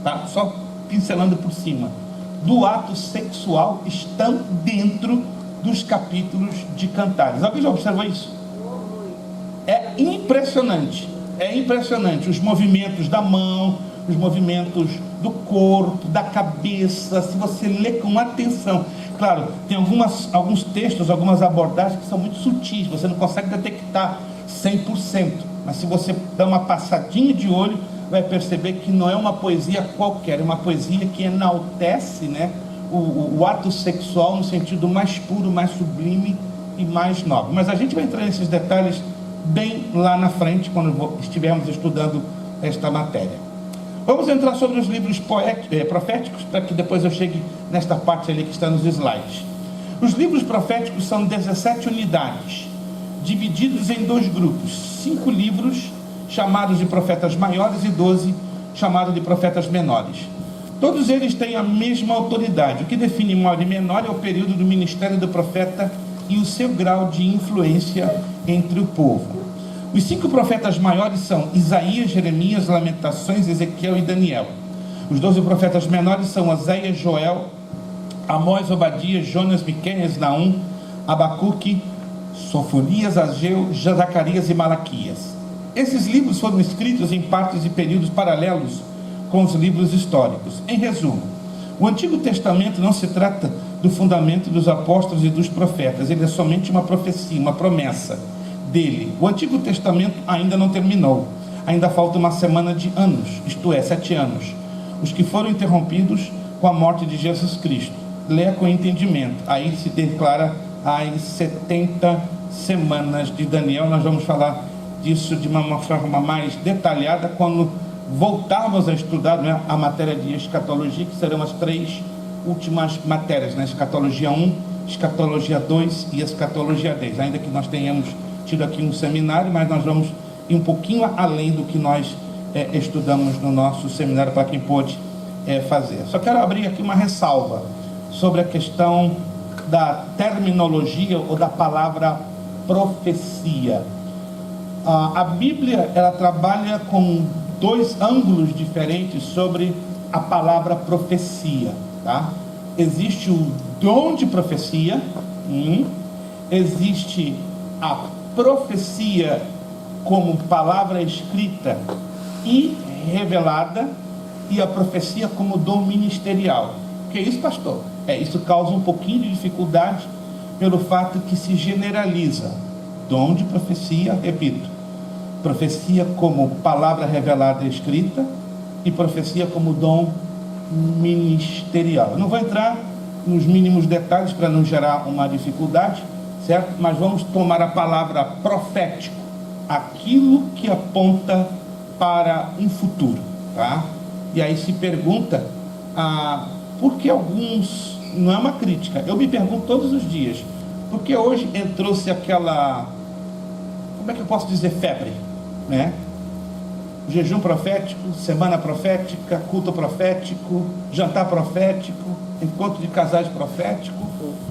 [SPEAKER 1] tá? Só pincelando por cima, do ato sexual estão dentro dos capítulos de Cantares. Alguém já observou isso? É impressionante, os movimentos da mão, os movimentos do corpo, da cabeça, se você lê com atenção. Claro, tem alguns textos, algumas abordagens que são muito sutis, você não consegue detectar 100%. Mas se você dá uma passadinha de olho, vai perceber que não é uma poesia qualquer, é uma poesia que enaltece, né, o ato sexual no sentido mais puro, mais sublime e mais nobre. Mas a gente vai entrar nesses detalhes bem lá na frente, quando estivermos estudando esta matéria. Vamos entrar sobre os livros proféticos, para que depois eu chegue nesta parte ali que está nos slides. Os livros proféticos são 17 unidades, divididos em 2 grupos, 5 livros chamados de profetas maiores e 12 chamados de profetas menores. Todos eles têm a mesma autoridade. O que define maior e menor é o período do ministério do profeta e o seu grau de influência entre o povo. Os 5 profetas maiores são Isaías, Jeremias, Lamentações, Ezequiel e Daniel. Os 12 profetas menores são Oséias, Joel, Amós, Obadias, Jonas, Miqueias, Naum, Abacuque, Sofonias, Ageu, Zacarias e Malaquias. Esses livros foram escritos em partes e períodos paralelos com os livros históricos. Em resumo, o Antigo Testamento não se trata do fundamento dos apóstolos e dos profetas, ele é somente uma profecia, uma promessa dele. O Antigo Testamento ainda não terminou, ainda falta uma semana de anos, isto é, 7 anos, os que foram interrompidos com a morte de Jesus Cristo. Leia com entendimento, aí se declara as 70 semanas de Daniel. Nós vamos falar disso de uma forma mais detalhada quando voltarmos a estudar, né, a matéria de escatologia, que serão as 3 últimas matérias, né? Escatologia 1, escatologia 2 e escatologia 10. Ainda que nós tenhamos tido aqui um seminário, mas nós vamos ir um pouquinho além do que nós estudamos no nosso seminário, para quem pôde fazer. Só quero abrir aqui uma ressalva sobre a questão da terminologia ou da palavra profecia. A Bíblia, ela trabalha com 2 ângulos diferentes sobre a palavra profecia, tá? Existe o dom de profecia, existe a profecia como palavra escrita e revelada, e a profecia como dom ministerial. O que é isso, pastor? Isso causa um pouquinho de dificuldade pelo fato que se generaliza. Dom de profecia, repito, profecia como palavra revelada e escrita, e profecia como dom ministerial. Eu não vou entrar nos mínimos detalhes para não gerar uma dificuldade, certo? Mas vamos tomar a palavra profético, aquilo que aponta para um futuro, tá? E aí se pergunta, por que alguns, não é uma crítica, eu me pergunto todos os dias, porque hoje entrou-se aquela, como é que eu posso dizer, febre, né? Jejum profético, semana profética, culto profético, jantar profético, encontro de casais profético.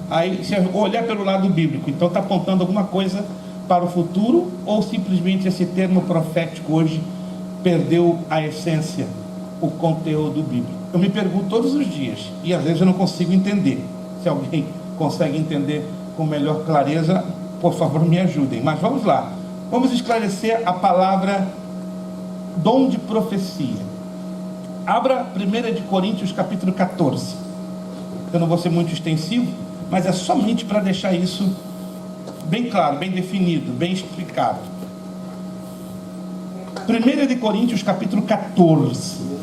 [SPEAKER 1] Aí, se eu olhar pelo lado bíblico, então está apontando alguma coisa para o futuro, ou simplesmente esse termo profético hoje perdeu a essência, o conteúdo bíblico? Eu me pergunto todos os dias, e às vezes eu não consigo entender. Se alguém consegue entender com melhor clareza, por favor me ajudem. Mas vamos lá, vamos esclarecer a palavra dom de profecia. Abra 1 de Coríntios capítulo 14. Eu não vou ser muito extensivo, mas é somente para deixar isso bem claro, bem definido, bem explicado. 1 de Coríntios capítulo 14.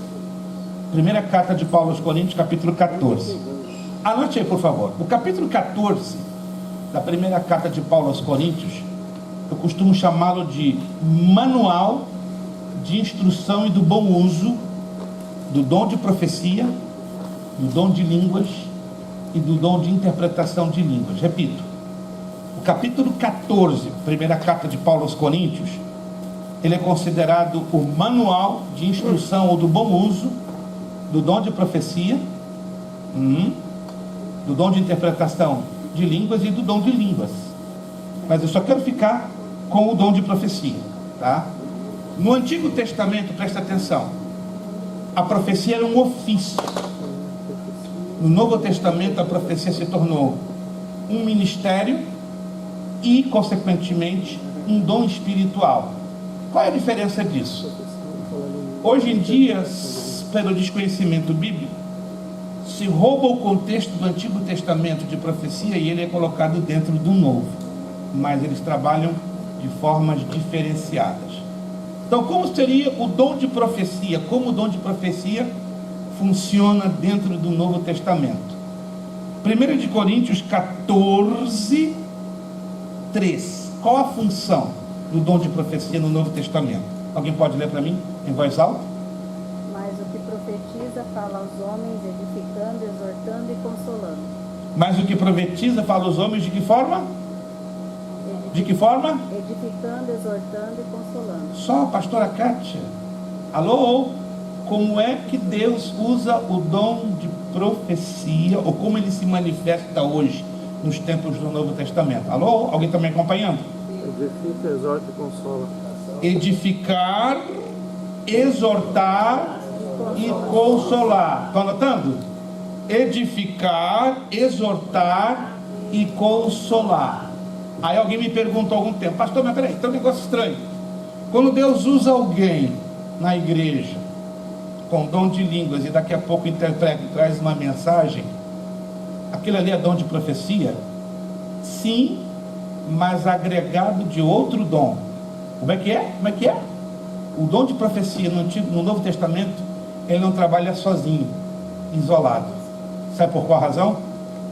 [SPEAKER 1] Primeira carta de Paulo aos Coríntios, capítulo 14. Anote aí, por favor. O capítulo 14 da primeira carta de Paulo aos Coríntios, eu costumo chamá-lo de manual de instrução e do bom uso do dom de profecia, do dom de línguas e do dom de interpretação de línguas. Repito, o capítulo 14, primeira carta de Paulo aos Coríntios, ele é considerado o manual de instrução ou do bom uso do dom de profecia, do dom de interpretação de línguas e do dom de línguas. Mas eu só quero ficar com o dom de profecia, tá? No Antigo Testamento, presta atenção, a profecia era um ofício. No Novo Testamento, a profecia se tornou um ministério e, consequentemente, um dom espiritual. Qual é a diferença disso? Hoje em dia, pelo desconhecimento bíblico, se rouba o contexto do Antigo Testamento de profecia e ele é colocado dentro do Novo. Mas eles trabalham de formas diferenciadas. Então, como seria o dom de profecia? Como o dom de profecia funciona dentro do Novo Testamento? 1 de Coríntios 14, 3. Qual a função do dom de profecia no Novo Testamento? Alguém pode ler para mim, em voz alta?
[SPEAKER 6] Mas o que profetiza fala aos homens, edificando, exortando e consolando.
[SPEAKER 1] Mas o que profetiza fala aos homens de que forma? De que forma?
[SPEAKER 6] Edificando, exortando e consolando.
[SPEAKER 1] Só, pastora Kátia. Alô? Como é que Deus usa o dom de profecia, ou como ele se manifesta hoje nos tempos do Novo Testamento? Alô? Alguém está me acompanhando?
[SPEAKER 4] Edifica, exorta e consola.
[SPEAKER 1] Edificar, exortar e consolar. Estão anotando? Edificar, exortar e consolar. Aí alguém me perguntou há algum tempo: pastor, mas peraí, tem um negócio estranho. Quando Deus usa alguém na igreja com dom de línguas e daqui a pouco interpreta e traz uma mensagem, aquilo ali é dom de profecia? Sim, mas agregado de outro dom. Como é que é? Como é que é? O dom de profecia no Novo Testamento, ele não trabalha sozinho, isolado. Sabe por qual razão?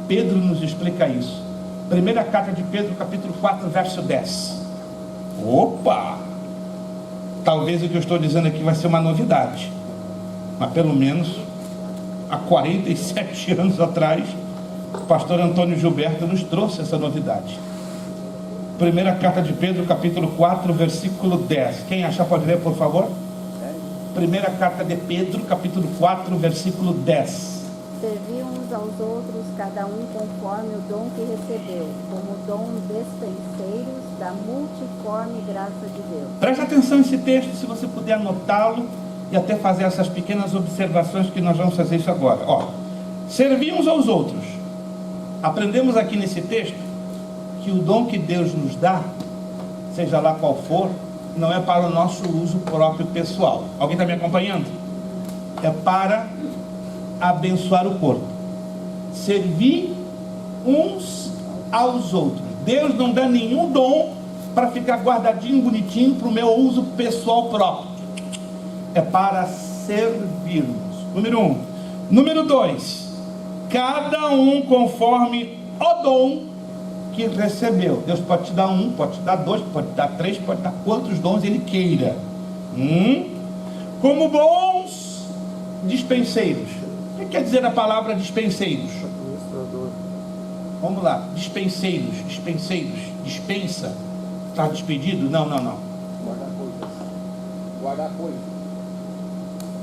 [SPEAKER 1] Pedro nos explica isso. Primeira carta de Pedro, capítulo 4, verso 10. Opa! Talvez o que eu estou dizendo aqui vai ser uma novidade, mas pelo menos há 47 anos atrás, o pastor Antônio Gilberto nos trouxe essa novidade. Primeira carta de Pedro, capítulo 4, versículo 10. Quem achar pode ler, por favor? Primeira carta de Pedro, capítulo 4, versículo 10.
[SPEAKER 6] Servi uns aos outros, cada um conforme o dom que recebeu, como dom despenseiros da multiforme graça de Deus.
[SPEAKER 1] Preste atenção nesse texto, se você puder anotá-lo e até fazer essas pequenas observações que nós vamos fazer isso agora. Ó, servir uns aos outros. Aprendemos aqui nesse texto que o dom que Deus nos dá, seja lá qual for, não é para o nosso uso próprio pessoal. Alguém está me acompanhando? É para abençoar o corpo. Servir uns aos outros. Deus não dá nenhum dom para ficar guardadinho, bonitinho, para o meu uso pessoal próprio. É para servirmos. Número 1. Número 2. Cada um conforme o dom que recebeu. Deus pode te dar um, pode te dar dois, pode te dar três, pode te dar quantos dons Ele queira. Como bons dispenseiros. O que quer dizer a palavra dispenseiros?
[SPEAKER 4] Administrador.
[SPEAKER 1] Vamos lá, dispenseiros, dispensa. Está despedido? Não.
[SPEAKER 3] Guardar coisas. Guardar coisas.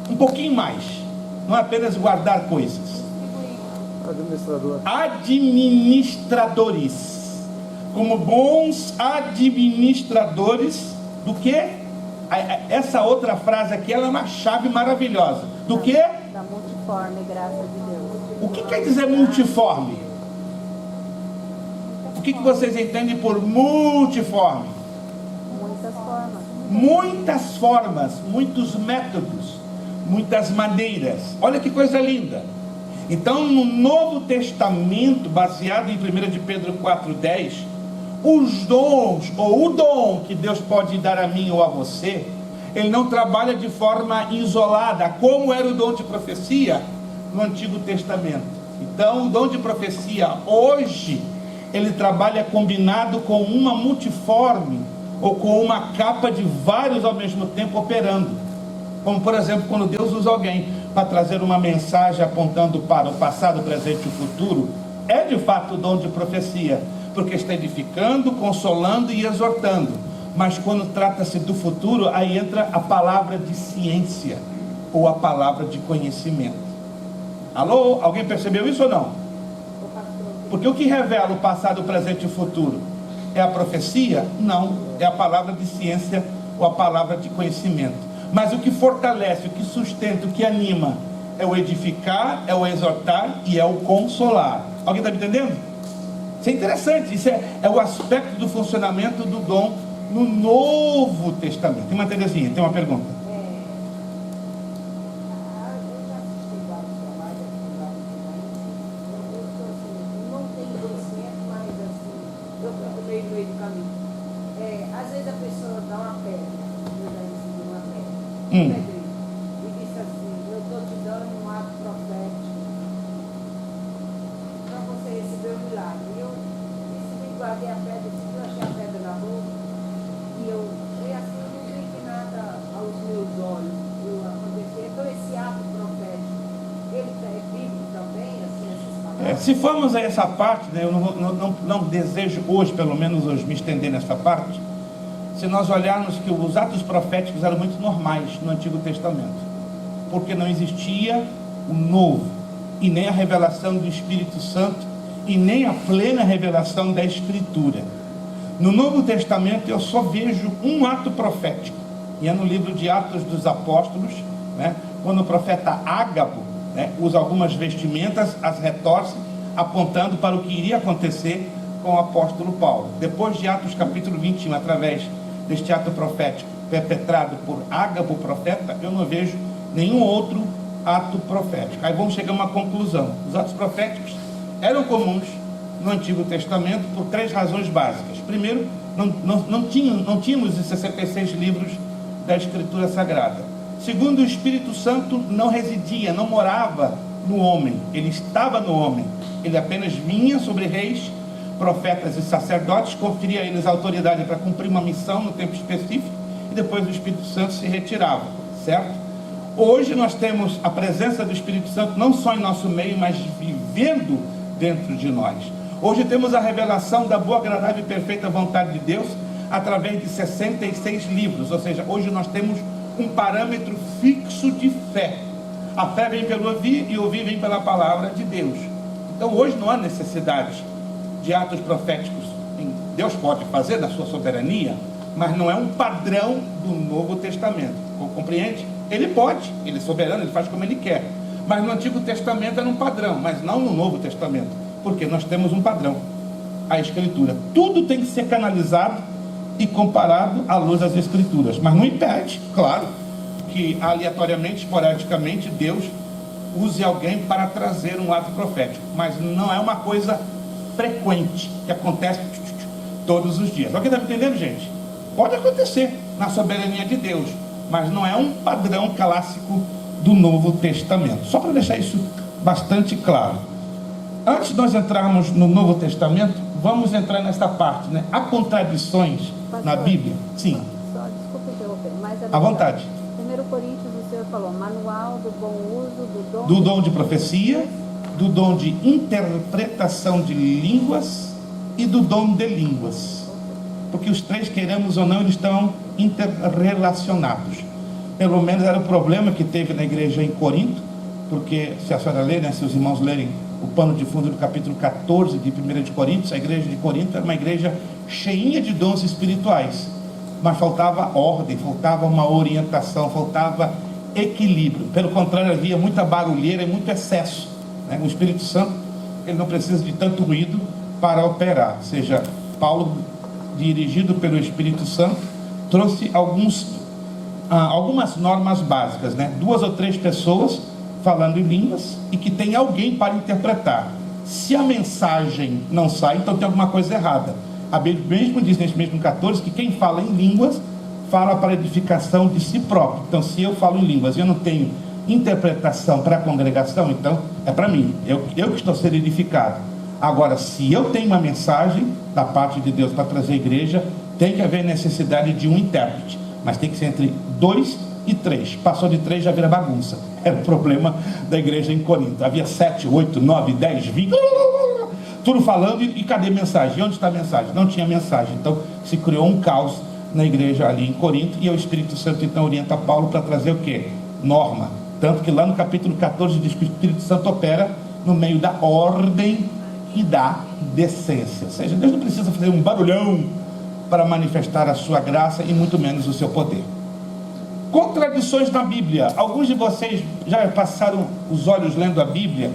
[SPEAKER 1] Um pouquinho mais. Não é apenas guardar coisas.
[SPEAKER 4] Administrador.
[SPEAKER 1] Administradores. Como bons administradores do que? Essa outra frase aqui, ela é uma chave maravilhosa. Do que?
[SPEAKER 6] Da multiforme graça de Deus.
[SPEAKER 1] O que quer dizer multiforme? O que vocês entendem por multiforme?
[SPEAKER 6] Muitas formas.
[SPEAKER 1] Muitas formas, muitos métodos, muitas maneiras. Olha que coisa linda. Então, no Novo Testamento, baseado em 1 de Pedro 4,10, os dons, ou o dom que Deus pode dar a mim ou a você, ele não trabalha de forma isolada, como era o dom de profecia no Antigo Testamento. Então, o dom de profecia hoje, ele trabalha combinado com uma multiforme, ou com uma capa de vários ao mesmo tempo operando. Como, por exemplo, quando Deus usa alguém para trazer uma mensagem apontando para o passado, o presente e o futuro, é de fato o dom de profecia, porque está edificando, consolando e exortando. Mas quando trata-se do futuro, aí entra a palavra de ciência, ou a palavra de conhecimento. Alô? Alguém percebeu isso ou não? Porque o que revela o passado, o presente e o futuro? É a profecia? Não, é a palavra de ciência ou a palavra de conhecimento. Mas o que fortalece, o que sustenta, o que anima é o edificar, é o exortar e é o consolar. Alguém está me entendendo? Isso é interessante, isso é o aspecto do funcionamento do dom no Novo Testamento. Tem uma Terezinha, tem uma pergunta.
[SPEAKER 5] Eu já assisti vários trabalhos aqui lá no eu estou assim, não tenho conhecimento, mas assim, eu fico meio no meio do caminho. Às vezes Pedrinho? E disse assim, eu estou te dando um ato profético para você receber o milagre. E eu recebi, guardei a pedra, eu achei a pedra na boca. E assim, eu não vi que nada aos meus olhos acontecer. Então esse ato profético, ele é bíblico também, assim, essas palavras?
[SPEAKER 1] Se formos a essa parte, né, eu não desejo hoje, pelo menos hoje, me estender nessa parte. Se nós olharmos que os atos proféticos eram muito normais no Antigo Testamento, porque não existia o novo, e nem a revelação do Espírito Santo, e nem a plena revelação da Escritura. No Novo Testamento eu só vejo um ato profético, e é no livro de Atos dos Apóstolos, né, quando o profeta Ágabo, né, usa algumas vestimentas, as retorce, apontando para o que iria acontecer com o apóstolo Paulo. Depois de Atos capítulo 21, através deste ato profético perpetrado por Ágabo, profeta, eu não vejo nenhum outro ato profético. Aí vamos chegar a uma conclusão. Os atos proféticos eram comuns no Antigo Testamento por 3 razões básicas. Primeiro, não tínhamos os 66 livros da Escritura Sagrada. Segundo, o Espírito Santo não residia, não morava no homem, ele estava no homem. Ele apenas vinha sobre reis, profetas e sacerdotes, conferia a eles autoridade para cumprir uma missão no tempo específico, e depois o Espírito Santo se retirava, certo? Hoje nós temos a presença do Espírito Santo não só em nosso meio, mas vivendo dentro de nós. Hoje temos a revelação da boa, agradável e perfeita vontade de Deus através de 66 livros, ou seja, hoje nós temos um parâmetro fixo de fé. A fé vem pelo ouvir, e ouvir vem pela palavra de Deus. Então hoje não há necessidade de atos proféticos. Deus pode fazer da sua soberania, mas não é um padrão do Novo Testamento. Compreende? Ele pode, ele é soberano, ele faz como ele quer. Mas no Antigo Testamento era um padrão, mas não no Novo Testamento. Porque nós temos um padrão, a Escritura. Tudo tem que ser canalizado e comparado à luz das Escrituras. Mas não impede, claro, que aleatoriamente, esporadicamente, Deus use alguém para trazer um ato profético. Mas não é uma coisa frequente, que acontece todos os dias. Alguém está me entendendo, gente? Pode acontecer na soberania de Deus, mas não é um padrão clássico do Novo Testamento. Só para deixar isso bastante claro. Antes de nós entrarmos no Novo Testamento, vamos entrar nesta parte, né? Há contradições na Bíblia? Sim.
[SPEAKER 6] Só, desculpa interromper, mas
[SPEAKER 1] à vontade.
[SPEAKER 6] 1 Coríntios, o Senhor falou, manual do bom uso
[SPEAKER 1] do dom de profecia, do dom de interpretação de línguas e do dom de línguas. Porque os 3, queiramos ou não, eles estão interrelacionados. Pelo menos era o problema que teve na igreja em Corinto, porque se a senhora ler, né, se os irmãos lerem o pano de fundo do capítulo 14 de 1 de Coríntios, a igreja de Corinto era uma igreja cheinha de dons espirituais, mas faltava ordem, faltava uma orientação, faltava equilíbrio. Pelo contrário, havia muita barulheira e muito excesso, né? O Espírito Santo, ele não precisa de tanto ruído para operar. Ou seja, Paulo, dirigido pelo Espírito Santo, trouxe algumas normas básicas, né? 2 ou 3 pessoas falando em línguas e que tem alguém para interpretar. Se a mensagem não sai, então tem alguma coisa errada. A Bíblia mesmo diz nesse mesmo 14 que quem fala em línguas fala para edificação de si próprio. Então, se eu falo em línguas e eu não tenho interpretação para a congregação, então é para mim, eu que estou sendo edificado. Agora, se eu tenho uma mensagem da parte de Deus para trazer a igreja, tem que haver necessidade de um intérprete, mas tem que ser entre 2 e 3. Passou de 3, já vira bagunça. Era o problema da igreja em Corinto. Havia 7, 8, 9, 10, 20, tudo falando, e cadê a mensagem? E onde está a mensagem? Não tinha mensagem. Então se criou um caos na igreja ali em Corinto, e o Espírito Santo então orienta Paulo para trazer o quê? Norma. Tanto que lá no capítulo 14 diz que o Espírito Santo opera no meio da ordem e da decência. Ou seja, Deus não precisa fazer um barulhão para manifestar a sua graça e muito menos o seu poder. Contradições na Bíblia. Alguns de vocês já passaram os olhos lendo a Bíblia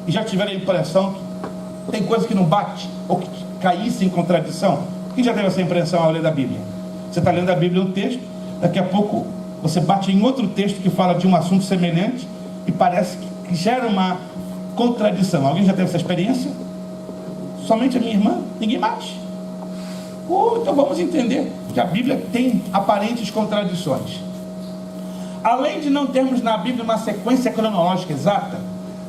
[SPEAKER 1] e já tiveram a impressão que tem coisa que não bate ou que caísse em contradição? Quem já teve essa impressão ao ler da Bíblia? Você está lendo a Bíblia, um texto, daqui a pouco você bate em outro texto que fala de um assunto semelhante e parece que gera uma contradição. Alguém já teve essa experiência? Somente a minha irmã? Ninguém mais? Então vamos entender que a Bíblia tem aparentes contradições. Além de não termos na Bíblia uma sequência cronológica exata,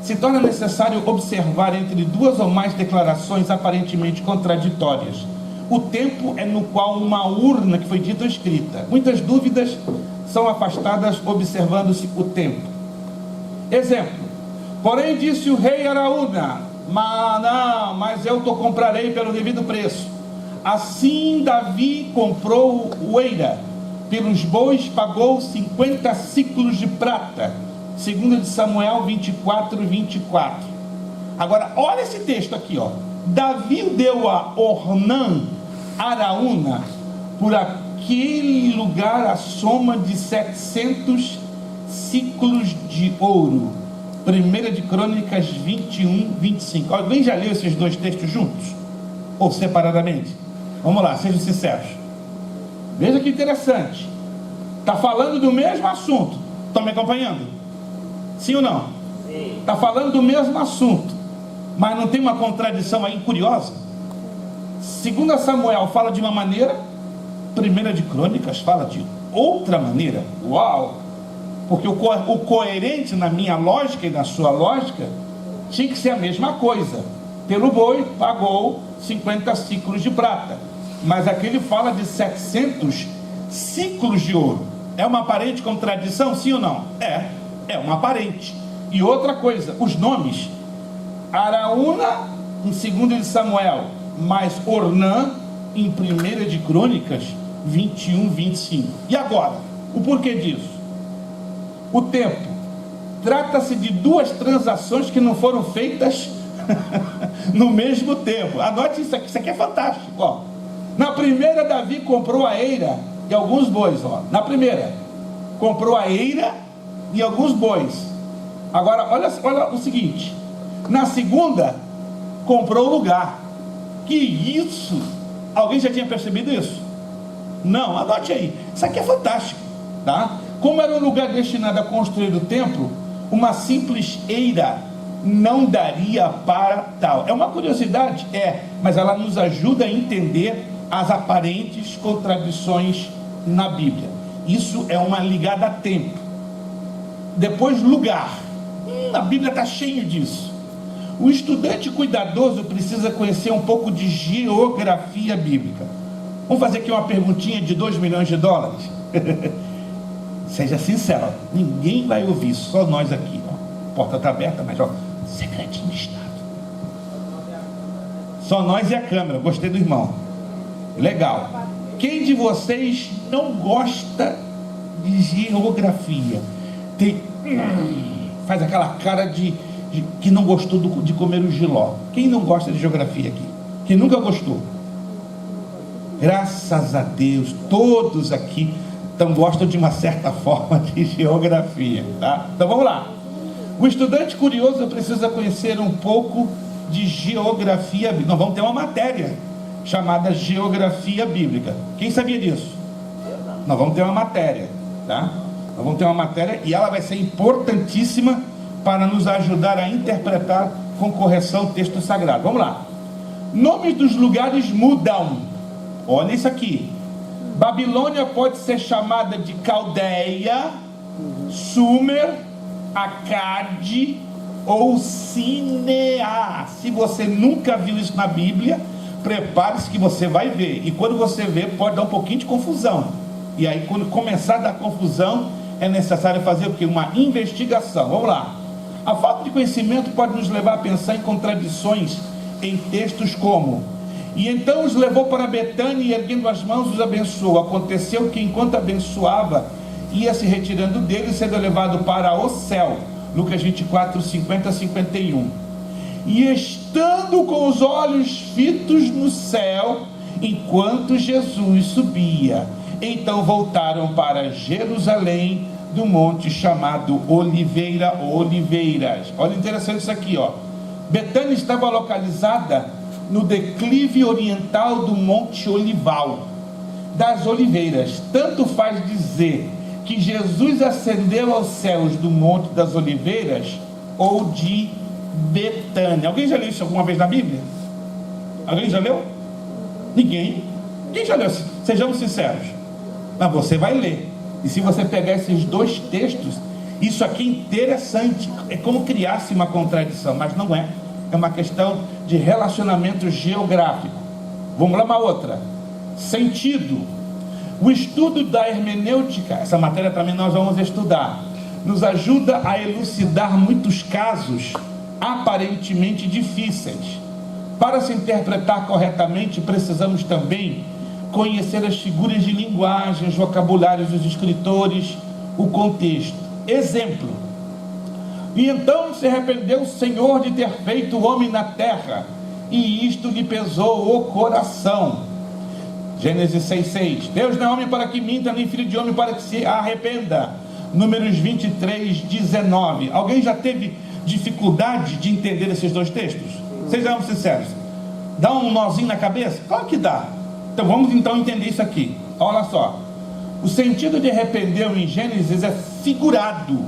[SPEAKER 1] se torna necessário observar entre duas ou mais declarações aparentemente contraditórias o tempo é no qual uma urna que foi dita ou escrita. Muitas dúvidas são afastadas observando-se o tempo. Exemplo: porém disse o rei Araúna, mas eu te comprarei pelo devido preço. Assim Davi comprou o eira, pelos bois pagou 50 ciclos de prata. 2 de Samuel 24:24. Agora, olha esse texto aqui, ó. Davi deu a Ornã, Araúna, por aquele lugar a soma de 700 ciclos de ouro. 1 de Crônicas 21:25. Alguém já leu esses dois textos juntos? Ou separadamente? Vamos lá, sejam sinceros. Veja que interessante. Está falando do mesmo assunto. Estão me acompanhando? Sim ou não?
[SPEAKER 2] Sim.
[SPEAKER 1] Está falando do mesmo assunto, mas não tem uma contradição aí curiosa? 2 Samuel fala de uma maneira, 1 de Crônicas fala de outra maneira. Uau! Porque o coerente na minha lógica e na sua lógica tinha que ser a mesma coisa. Pelo boi pagou 50 ciclos de prata, mas aqui ele fala de 700 ciclos de ouro. É uma aparente contradição, sim ou não? É uma aparente. E outra coisa, os nomes: Araúna em 2 de Samuel, mais Ornã em 1 de Crônicas 21:25. E agora, o porquê disso? O tempo. Trata-se de duas transações que não foram feitas no mesmo tempo. Anote isso aqui é fantástico, ó. Na primeira, Davi comprou a eira e alguns bois, ó. Na primeira, comprou a eira e alguns bois. Agora, olha o seguinte: na segunda, comprou o lugar. Que isso? Alguém já tinha percebido isso? Não, anote aí. Isso aqui é fantástico, tá? Como era um lugar destinado a construir o templo, uma simples eira não daria para tal. É uma curiosidade? Mas ela nos ajuda a entender as aparentes contradições na Bíblia. Isso é uma ligada a tempo. Depois, lugar. A Bíblia está cheia disso. O estudante cuidadoso precisa conhecer um pouco de geografia bíblica. Vamos fazer aqui uma perguntinha de $2 milhões. Seja sincero, ninguém vai ouvir, só nós aqui. Ó. A porta está aberta, mas ó, secretinho de Estado. Só nós e a câmera. Gostei do irmão. Legal. Quem de vocês não gosta de geografia? Faz aquela cara de que não gostou de comer o jiló. Quem não gosta de geografia aqui? Quem nunca gostou? Graças a Deus, todos aqui gostam de uma certa forma de geografia, tá? Então vamos lá. O estudante curioso precisa conhecer um pouco de geografia bíblica. Nós vamos ter uma matéria chamada Geografia Bíblica. Quem sabia disso? Nós vamos ter uma matéria, tá? Nós vamos ter uma matéria e ela vai ser importantíssima para nos ajudar a interpretar com correção o texto sagrado. Vamos lá. Nomes dos lugares mudam. Olha isso aqui. Babilônia pode ser chamada de Caldeia, Sumer, Acade ou Sineá. Se você nunca viu isso na Bíblia, prepare-se que você vai ver. E quando você ver, pode dar um pouquinho de confusão. E aí, quando começar a dar confusão, é necessário fazer o quê? Uma investigação. Vamos lá. A falta de conhecimento pode nos levar a pensar em contradições em textos como: e então os levou para Betânia e erguendo as mãos os abençoou. Aconteceu que enquanto abençoava, ia se retirando dele, sendo levado para o céu. Lucas 24:50-51. E estando com os olhos fitos no céu, enquanto Jesus subia, então voltaram para Jerusalém, do monte chamado Oliveira ou Oliveiras. Olha, interessante isso aqui, ó. Betânia estava localizada no declive oriental do Monte Olival, das Oliveiras. Tanto faz dizer que Jesus ascendeu aos céus do Monte das Oliveiras ou de Betânia. Alguém já leu isso alguma vez na Bíblia? Alguém já leu? Ninguém? Quem já leu? Sejamos sinceros. Mas você vai ler. E se você pegar esses dois textos, isso aqui é interessante, é como criasse uma contradição, mas não é. É uma questão de relacionamento geográfico. Vamos lá, uma outra. Sentido. O estudo da hermenêutica, essa matéria também nós vamos estudar, nos ajuda a elucidar muitos casos aparentemente difíceis. Para se interpretar corretamente, precisamos também conhecer as figuras de linguagem, os vocabulários dos escritores, o contexto. Exemplo: e então se arrependeu o Senhor de ter feito o homem na terra, e isto lhe pesou o coração. Gênesis 6:6. Deus não é homem para que minta, nem filho de homem para que se arrependa. Números 23:19. Alguém já teve dificuldade de entender esses dois textos? Sejamos sinceros. Dá um nozinho na cabeça? Claro que dá. Então vamos então entender isso aqui. Olha só. O sentido de arrependeu em Gênesis é figurado.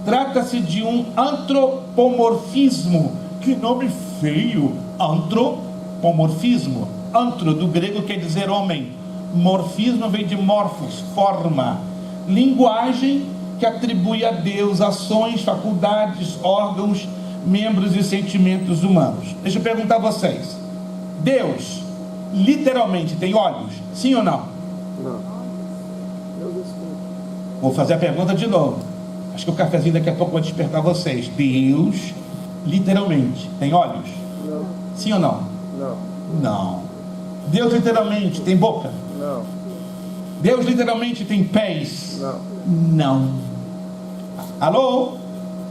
[SPEAKER 1] Trata-se de um antropomorfismo. Que nome feio! Antropomorfismo. Antro, do grego, quer dizer homem. Morfismo vem de morfos, forma. Linguagem que atribui a Deus ações, faculdades, órgãos, membros e sentimentos humanos. Deixa eu perguntar a vocês. Deus literalmente tem olhos? Sim ou não?
[SPEAKER 4] Não. Deus é espírito.
[SPEAKER 1] Vou fazer a pergunta de novo. Acho que o cafezinho daqui a pouco vai despertar vocês. Deus literalmente tem olhos?
[SPEAKER 4] Não.
[SPEAKER 1] Sim ou não?
[SPEAKER 4] Não.
[SPEAKER 1] Não. Deus literalmente tem boca?
[SPEAKER 4] Não.
[SPEAKER 1] Deus literalmente tem pés?
[SPEAKER 4] Não.
[SPEAKER 1] Não. Alô?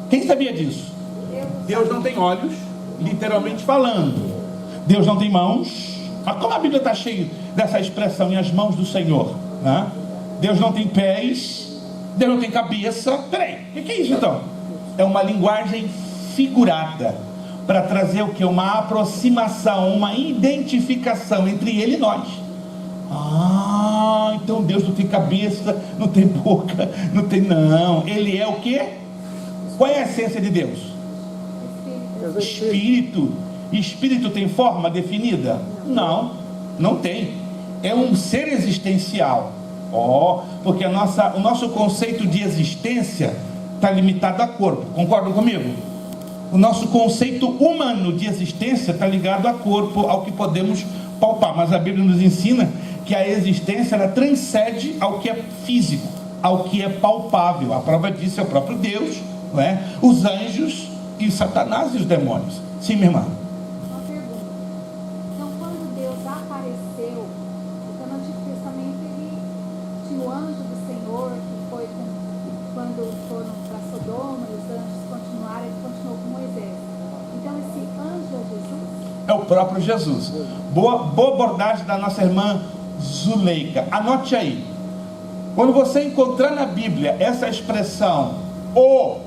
[SPEAKER 1] Quem sabia disso? Deus não tem olhos, literalmente falando. Deus não tem mãos. Mas como a Bíblia está cheia dessa expressão, em as mãos do Senhor, né? Deus não tem pés, Deus não tem cabeça. Peraí, o que é isso então? É uma linguagem figurada para trazer o que? Uma aproximação, uma identificação entre Ele e nós. Ah, então Deus não tem cabeça, não tem boca, não tem... Não, Ele é o quê? Qual é a essência de Deus? Espírito. Espírito tem forma definida? Não, não tem. É um ser existencial. Porque o nosso conceito de existência está limitado a corpo. Concordam comigo? O nosso conceito humano de existência está ligado a corpo, ao que podemos palpar. Mas a Bíblia nos ensina que a existência ela transcende ao que é físico, ao que é palpável. A prova disso é o próprio Deus, não é? Os anjos e Satanás e os demônios. Sim, minha irmã.
[SPEAKER 6] Uma pergunta. Então, quando Deus apareceu, porque no Antigo Testamento ele tinha o anjo do Senhor, que foi quando foram para Sodoma, e os anjos continuaram, ele continuou com Moisés. Então, esse anjo é Jesus?
[SPEAKER 1] É o próprio Jesus. Boa abordagem da nossa irmã Zuleika. Anote aí. Quando você encontrar na Bíblia essa expressão, o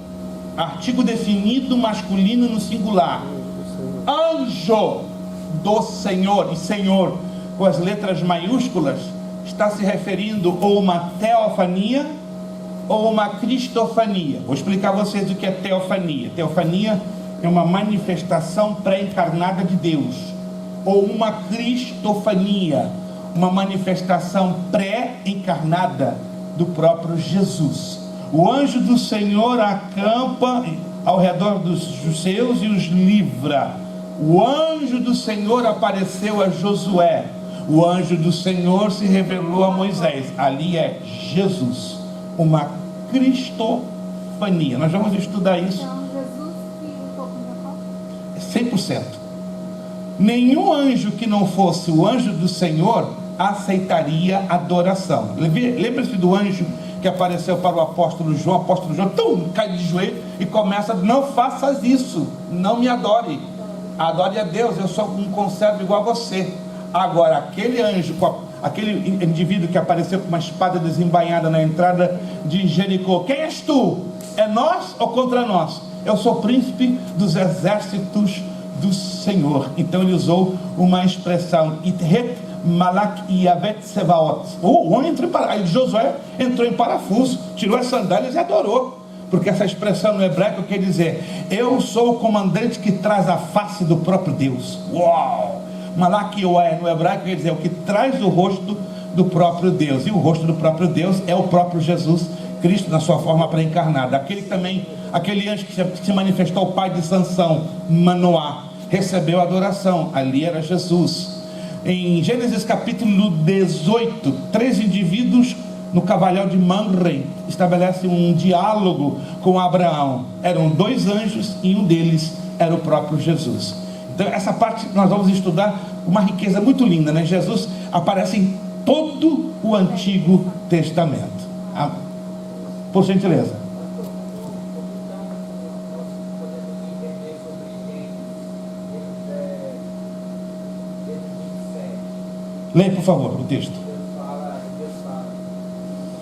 [SPEAKER 1] artigo definido masculino no singular, anjo do Senhor, e Senhor com as letras maiúsculas, está se referindo ou uma teofania ou uma cristofania. Vou explicar a vocês o que é teofania. Teofania é uma manifestação pré-encarnada de Deus, ou uma cristofania, uma manifestação pré-encarnada do próprio Jesus. O anjo do Senhor acampa ao redor dos seus e os livra. O anjo do Senhor apareceu a Josué. O anjo do Senhor se revelou a Moisés. Ali é Jesus, uma cristofania. Nós vamos estudar isso.
[SPEAKER 6] Então, Jesus que lutou com Jacó?
[SPEAKER 1] 100%. Nenhum anjo que não fosse o anjo do Senhor aceitaria adoração. Lembra-se do anjo que apareceu para o apóstolo João cai de joelho e começa: não faças isso, não me adore, adore a Deus, eu sou um conservo igual a você. Agora, aquele anjo, aquele indivíduo que apareceu com uma espada desembainhada na entrada de Jericó: quem és tu? É nós ou contra nós? Eu sou príncipe dos exércitos do Senhor. Então ele usou uma expressão: Itret Malak Yavet Sevaot. O homem entrou em parafuso. Aí Josué entrou em parafuso, tirou as sandálias e adorou. Porque essa expressão no hebraico quer dizer: eu sou o comandante que traz a face do próprio Deus. Uau! Malak Yoé no hebraico quer dizer o que traz o rosto do próprio Deus. E o rosto do próprio Deus é o próprio Jesus Cristo na sua forma pré-encarnada. Aquele anjo que se manifestou ao pai de Sansão, Manoá, recebeu adoração. Ali era Jesus. Em Gênesis capítulo 18, 3 indivíduos no cavalhão de Mamre estabelecem um diálogo com Abraão. Eram 2 anjos e um deles era o próprio Jesus. Então essa parte nós vamos estudar, uma riqueza muito linda, né? Jesus aparece em todo o Antigo Testamento. Por gentileza.
[SPEAKER 2] Então, nós podemos entender sobre Gênesis 27.
[SPEAKER 1] Leia, por favor, o texto.
[SPEAKER 2] Deus fala,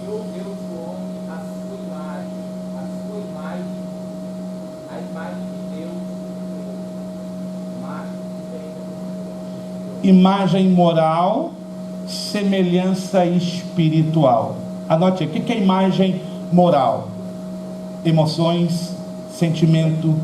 [SPEAKER 2] e o Deus do homem a sua imagem, a imagem de Deus, macho e fêmea.
[SPEAKER 1] Imagem moral, semelhança espiritual. Anote aí, o que é imagem moral? Emoções, sentimento,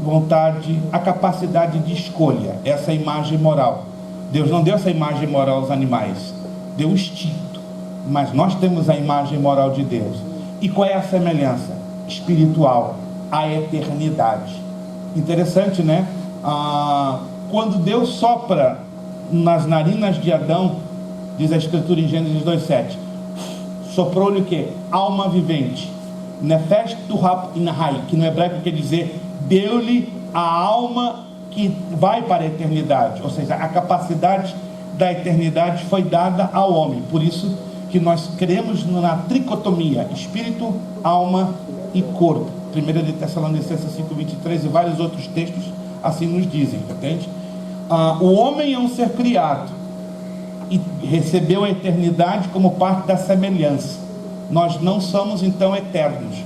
[SPEAKER 1] vontade, a capacidade de escolha. Essa é a imagem moral. Deus não deu essa imagem moral aos animais, deu o instinto, mas nós temos a imagem moral de Deus. E qual é a semelhança? Espiritual, a eternidade. Interessante, né? Quando Deus sopra nas narinas de Adão, diz a Escritura em Gênesis 2,7, soprou-lhe o que? Alma vivente. Nefesh turhap inahai, que no hebraico quer dizer, deu-lhe a alma que vai para a eternidade. Ou seja, a capacidade da eternidade foi dada ao homem. Por isso que nós cremos na tricotomia, espírito, alma e corpo. 1 de Tessalonicenses 5,23 e vários outros textos assim nos dizem, entende? O homem é um ser criado e recebeu a eternidade como parte da semelhança. Nós não somos então eternos,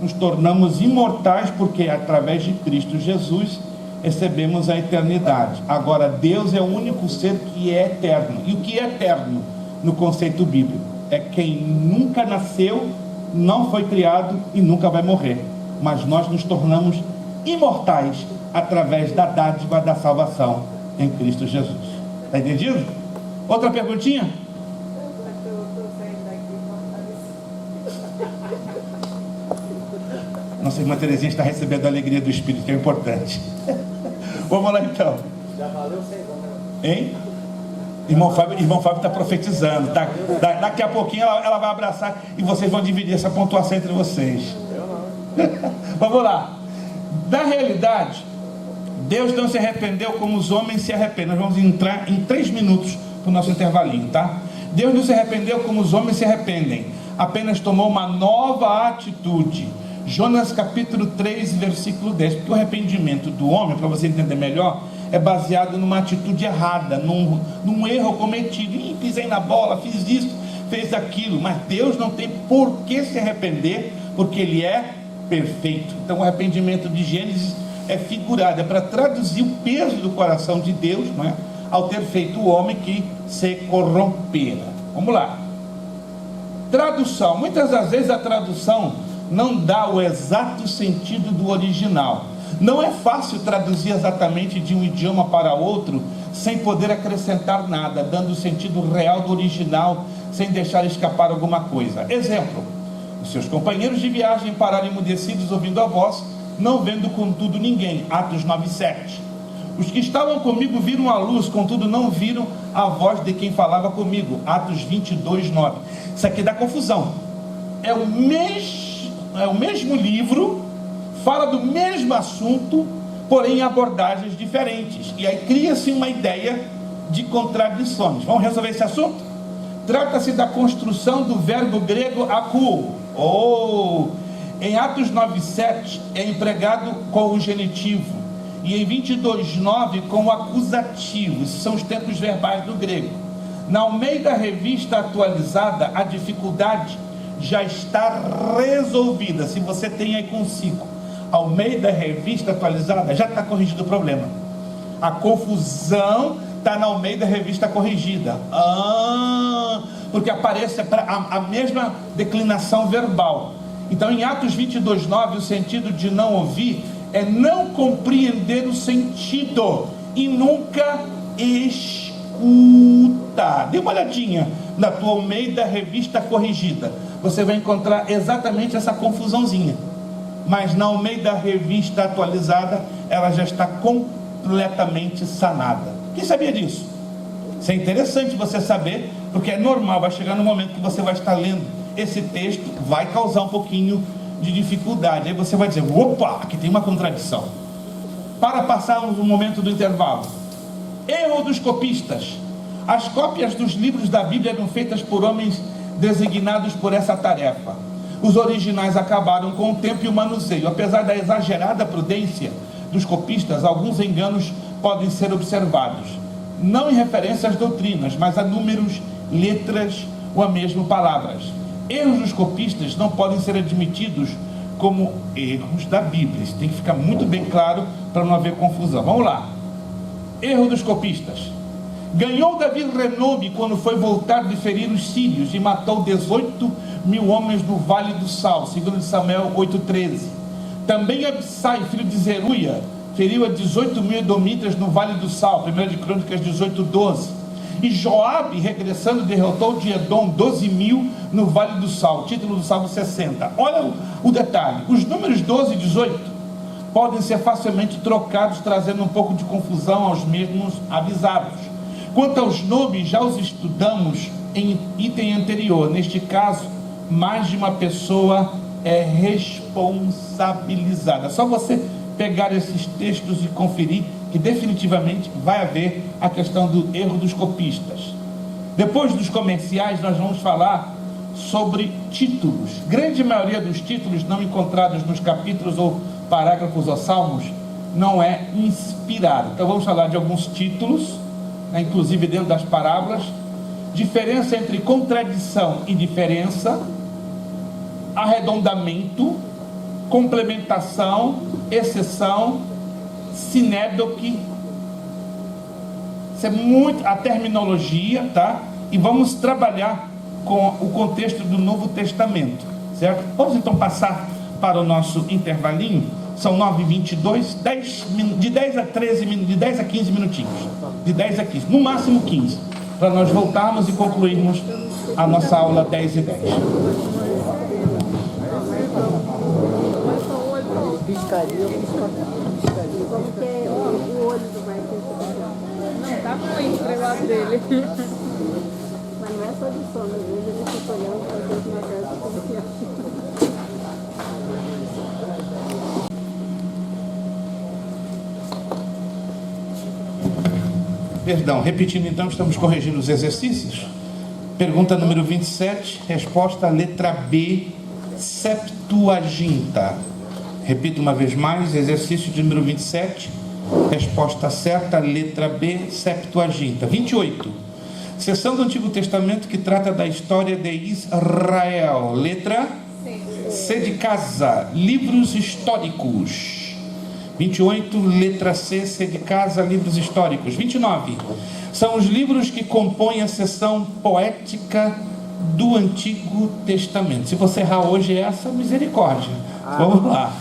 [SPEAKER 1] nos tornamos imortais porque através de Cristo Jesus recebemos a eternidade. Agora Deus é o único ser que é eterno. E o que é eterno no conceito bíblico? É quem nunca nasceu, não foi criado e nunca vai morrer. Mas nós nos tornamos imortais através da dádiva da salvação em Cristo Jesus. Está entendido? Outra perguntinha? Nossa irmã Terezinha está recebendo a alegria do Espírito, que é importante. Vamos lá então.
[SPEAKER 2] Já valeu 6 anos.
[SPEAKER 1] Hein? Irmão Fábio está profetizando. Tá? Daqui a pouquinho ela vai abraçar e vocês vão dividir essa pontuação entre vocês. Vamos lá. Na realidade, Deus não se arrependeu como os homens se arrependem. Nós vamos entrar em 3 minutos para o nosso intervalinho, tá? Deus não se arrependeu como os homens se arrependem, apenas tomou uma nova atitude. Jonas capítulo 3, versículo 10. Porque o arrependimento do homem, para você entender melhor, é baseado numa atitude errada, num erro cometido. Pisei na bola, fiz isso, fez aquilo. Mas Deus não tem por que se arrepender, porque Ele é perfeito. Então o arrependimento de Gênesis é figurado, é para traduzir o peso do coração de Deus, não é? Ao ter feito o homem que se corrompera. Vamos lá. Tradução. Muitas das vezes a tradução não dá o exato sentido do original. Não é fácil traduzir exatamente de um idioma para outro sem poder acrescentar nada, dando o sentido real do original, sem deixar escapar alguma coisa. Exemplo: os seus companheiros de viagem pararam emudecidos ouvindo a voz, não vendo contudo ninguém. Atos 9:7. Os que estavam comigo viram a luz, contudo não viram a voz de quem falava comigo. Atos 22:9. Isso aqui dá confusão. É o mesmo livro, fala do mesmo assunto, porém em abordagens diferentes. E aí cria-se uma ideia de contradições. Vamos resolver esse assunto? Trata-se da construção do verbo grego akuo. Em Atos 9:7 é empregado com o genitivo, e em 22:9 com o acusativo. Esses são os tempos verbais do grego. Na Almeida Revista Atualizada, a dificuldade já está resolvida. Se você tem aí consigo Almeida Revista Atualizada, já está corrigido o problema. A confusão está na Almeida Revista Corrigida. Porque aparece a mesma declinação verbal. Então em Atos 22:9 o sentido de não ouvir é não compreender o sentido e nunca escuta. Dê uma olhadinha na tua Almeida Revista Corrigida, você vai encontrar exatamente essa confusãozinha. Mas na Almeida Revista Atualizada, ela já está completamente sanada. Quem sabia disso? Isso é interessante você saber, porque é normal, vai chegar no momento que você vai estar lendo esse texto, vai causar um pouquinho de dificuldade. Aí você vai dizer, opa, aqui tem uma contradição. Para passarmos o momento do intervalo. Erro dos copistas. As cópias dos livros da Bíblia eram feitas por homens designados por essa tarefa. Os originais acabaram com o tempo e o manuseio. Apesar da exagerada prudência dos copistas, alguns enganos podem ser observados. Não em referência às doutrinas, mas a números, letras ou a mesmo palavras. Erros dos copistas não podem ser admitidos como erros da Bíblia. Isso tem que ficar muito bem claro para não haver confusão. Vamos lá. Erro dos copistas. Ganhou Davi renome quando foi voltar de ferir os sírios e matou 18.000 homens no Vale do Sal, segundo Samuel 8,13. Também Absai, filho de Zeruia, feriu a 18.000 edomitas no Vale do Sal, 1 de Crônicas 18,12. E Joabe, regressando, derrotou de Edom 12.000 no Vale do Sal, título do Salmo 60. Olha o detalhe, os números 12 e 18 podem ser facilmente trocados, trazendo um pouco de confusão aos mesmos avisados. Quanto aos nomes, já os estudamos em item anterior. Neste caso, mais de uma pessoa é responsabilizada. Só você pegar esses textos e conferir que definitivamente vai haver a questão do erro dos copistas. Depois dos comerciais, nós vamos falar sobre títulos. Grande maioria dos títulos não encontrados nos capítulos ou parágrafos ou salmos não é inspirado. Então vamos falar de alguns títulos, inclusive dentro das parábolas, diferença entre contradição e diferença, arredondamento, complementação, exceção, sinédoque. Isso é muito a terminologia, tá? E vamos trabalhar com o contexto do Novo Testamento, certo? Vamos então passar para o nosso intervalinho. São 9h22, de 10 a 13 minutos, de 10 a 15 minutinhos, de 10 a 15, no máximo 15, para nós voltarmos e concluirmos a nossa aula 10 e 10.
[SPEAKER 7] Piscaria. Como que é o olho do Marquinhos?
[SPEAKER 8] Não, tá ruim o negócio dele.
[SPEAKER 7] Mas não é só de sono, às vezes ele fica olhando para Deus na casa como que é.
[SPEAKER 1] Perdão, repetindo então, estamos corrigindo os exercícios. Pergunta número 27, resposta letra B, Septuaginta. Repito uma vez mais, exercício de número 27, resposta certa, letra B, Septuaginta. 28, seção do Antigo Testamento que trata da história de Israel. Letra C de casa, livros históricos. 28, letra C, C de casa, livros históricos. 29, são os livros que compõem a seção poética do Antigo Testamento. Se você errar hoje essa, misericórdia. Vamos lá.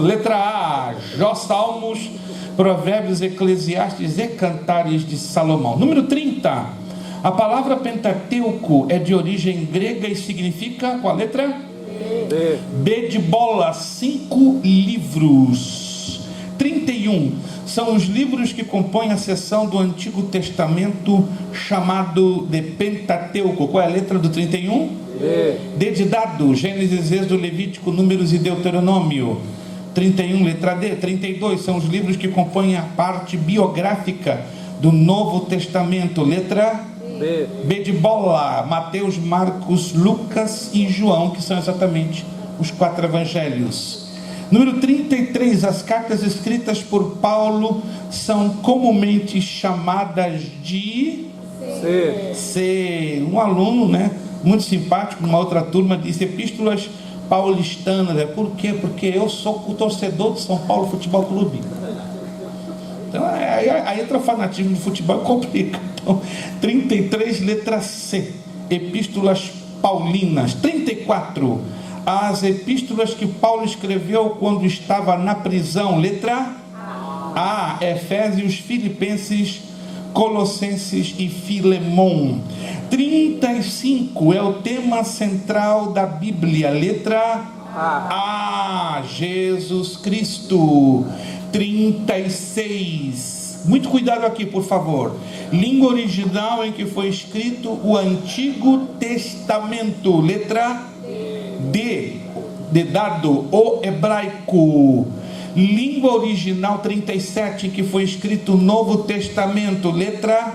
[SPEAKER 1] Letra A, Jó, Salmos, Provérbios, Eclesiastes e Cantares de Salomão. Número 30, a palavra Pentateuco é de origem grega e significa qual letra? B de bola, 5 livros. 31, são os livros que compõem a seção do Antigo Testamento chamado de Pentateuco. Qual é a letra do 31? D de dado, Gênesis, Êxodo, Levítico, Números e Deuteronômio. 31, letra D. 32, são os livros que compõem a parte biográfica do Novo Testamento. Letra B de bola, Mateus, Marcos, Lucas e João, que são exatamente os 4 evangelhos. Número 33, as cartas escritas por Paulo são comumente chamadas de C. Um aluno, muito simpático, numa outra turma, disse epístolas paulistanas. Por quê? Porque eu sou o torcedor do São Paulo Futebol Clube. Então, aí entra o fanatismo de futebol e complica. Então, 33, letra C, epístolas paulinas. 34, as epístolas que Paulo escreveu quando estava na prisão. Letra Efésios, Filipenses, Colossenses e Filemon. 35 é o tema central da Bíblia, letra A, Jesus Cristo. 36, muito cuidado aqui, por favor. Língua original em que foi escrito o Antigo Testamento, letra D, de dado, o hebraico. Língua original 37 em que foi escrito o Novo Testamento, letra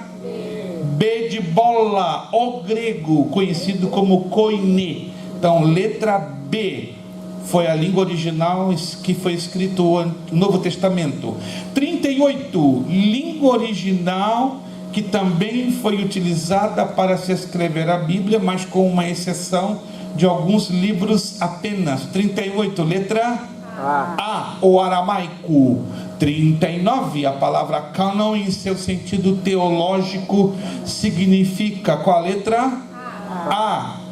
[SPEAKER 1] B de bola, o grego, conhecido como koiné. Então, letra B foi a língua original que foi escrito o Novo Testamento. 38, língua original que também foi utilizada para se escrever a Bíblia, mas com uma exceção de alguns livros apenas. 38, letra A, o aramaico. 39, a palavra cânon em seu sentido teológico significa qual letra?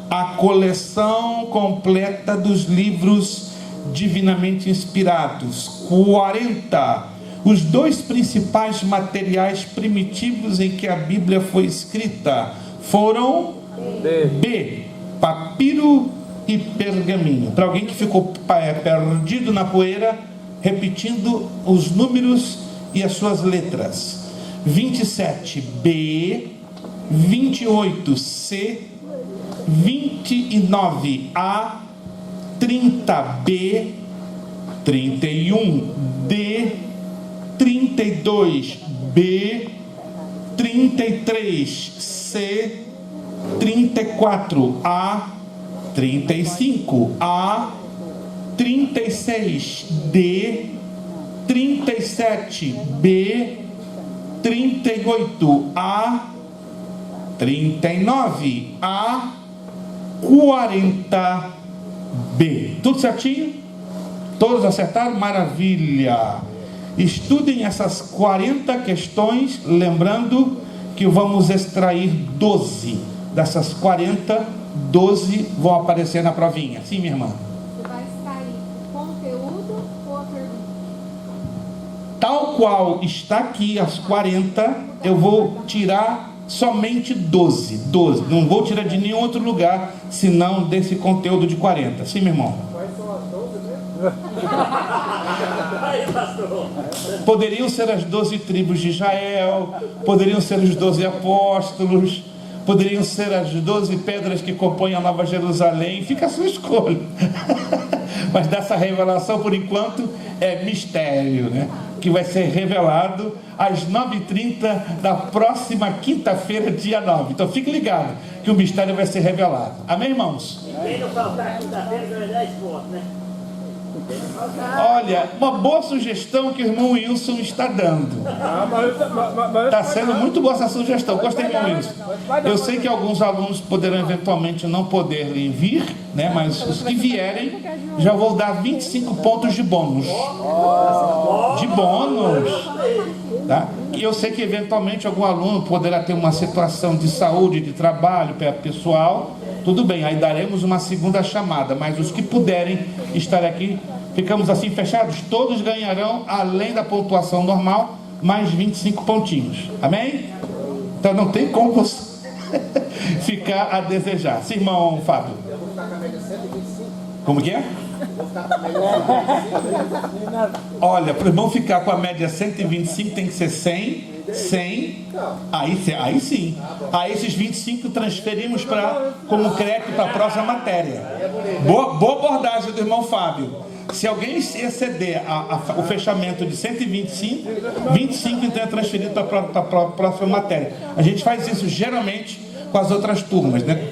[SPEAKER 1] A coleção completa dos livros divinamente inspirados. 40, os dois principais materiais primitivos em que a Bíblia foi escrita foram B, papiro e pergaminho. Para alguém que ficou perdido na poeira, repetindo os números e as suas letras: 27 B, 28 C, 29 A, 30 B, 31 D, 32 B, 33 C, 34 A, 35 A, 36 D, 37 B, 38 A, 39 A, 40 B. Tudo certinho? Todos acertaram? Maravilha! Estudem essas 40 questões, lembrando que vamos extrair 12. Dessas 40, 12 vão aparecer na provinha. Sim, minha irmã?
[SPEAKER 6] Você vai extrair o conteúdo ou a pergunta?
[SPEAKER 1] Tal qual está aqui as 40, eu vou tirar somente 12. Não vou tirar de nenhum outro lugar, senão desse conteúdo de 40. Sim, meu irmão?
[SPEAKER 2] Quais são as 12 mesmo?
[SPEAKER 1] Poderiam ser as 12 tribos de Israel, poderiam ser os 12 apóstolos, poderiam ser as 12 pedras que compõem a Nova Jerusalém. Fica a sua escolha. Mas dessa revelação, por enquanto, é mistério, né? Que vai ser revelado às 9h30 da próxima quinta-feira, dia 9. Então fique ligado que o mistério vai ser revelado. Amém, irmãos?
[SPEAKER 9] Quem não faltar quinta-feira vai dar esporte, né?
[SPEAKER 1] Olha, uma boa sugestão que o irmão Wilson está dando. Está sendo muito boa essa sugestão. Gostei, irmão Wilson. Eu sei que alguns alunos poderão eventualmente não poder vir, né? Mas os que vierem, já vou dar 25 pontos de bônus. De bônus. Tá? E eu sei que eventualmente algum aluno poderá ter uma situação de saúde, de trabalho pessoal. Tudo bem, aí daremos uma segunda chamada. Mas os que puderem estar aqui, ficamos assim fechados, todos ganharão, além da pontuação normal, mais 25 pontinhos. Amém? Então não tem como você ficar a desejar. Sim, irmão Fábio?
[SPEAKER 2] Eu vou ficar com a média 125.
[SPEAKER 1] Como que é?
[SPEAKER 2] Vou ficar com a média 125.
[SPEAKER 1] Olha, para o irmão ficar com a média 125 tem que ser 100. Aí sim. Aí esses 25 transferimos como crédito para a próxima matéria. Boa abordagem do irmão Fábio. Se alguém exceder o fechamento de 125, 25 então é transferido para a próxima matéria. A gente faz isso geralmente com as outras turmas, né?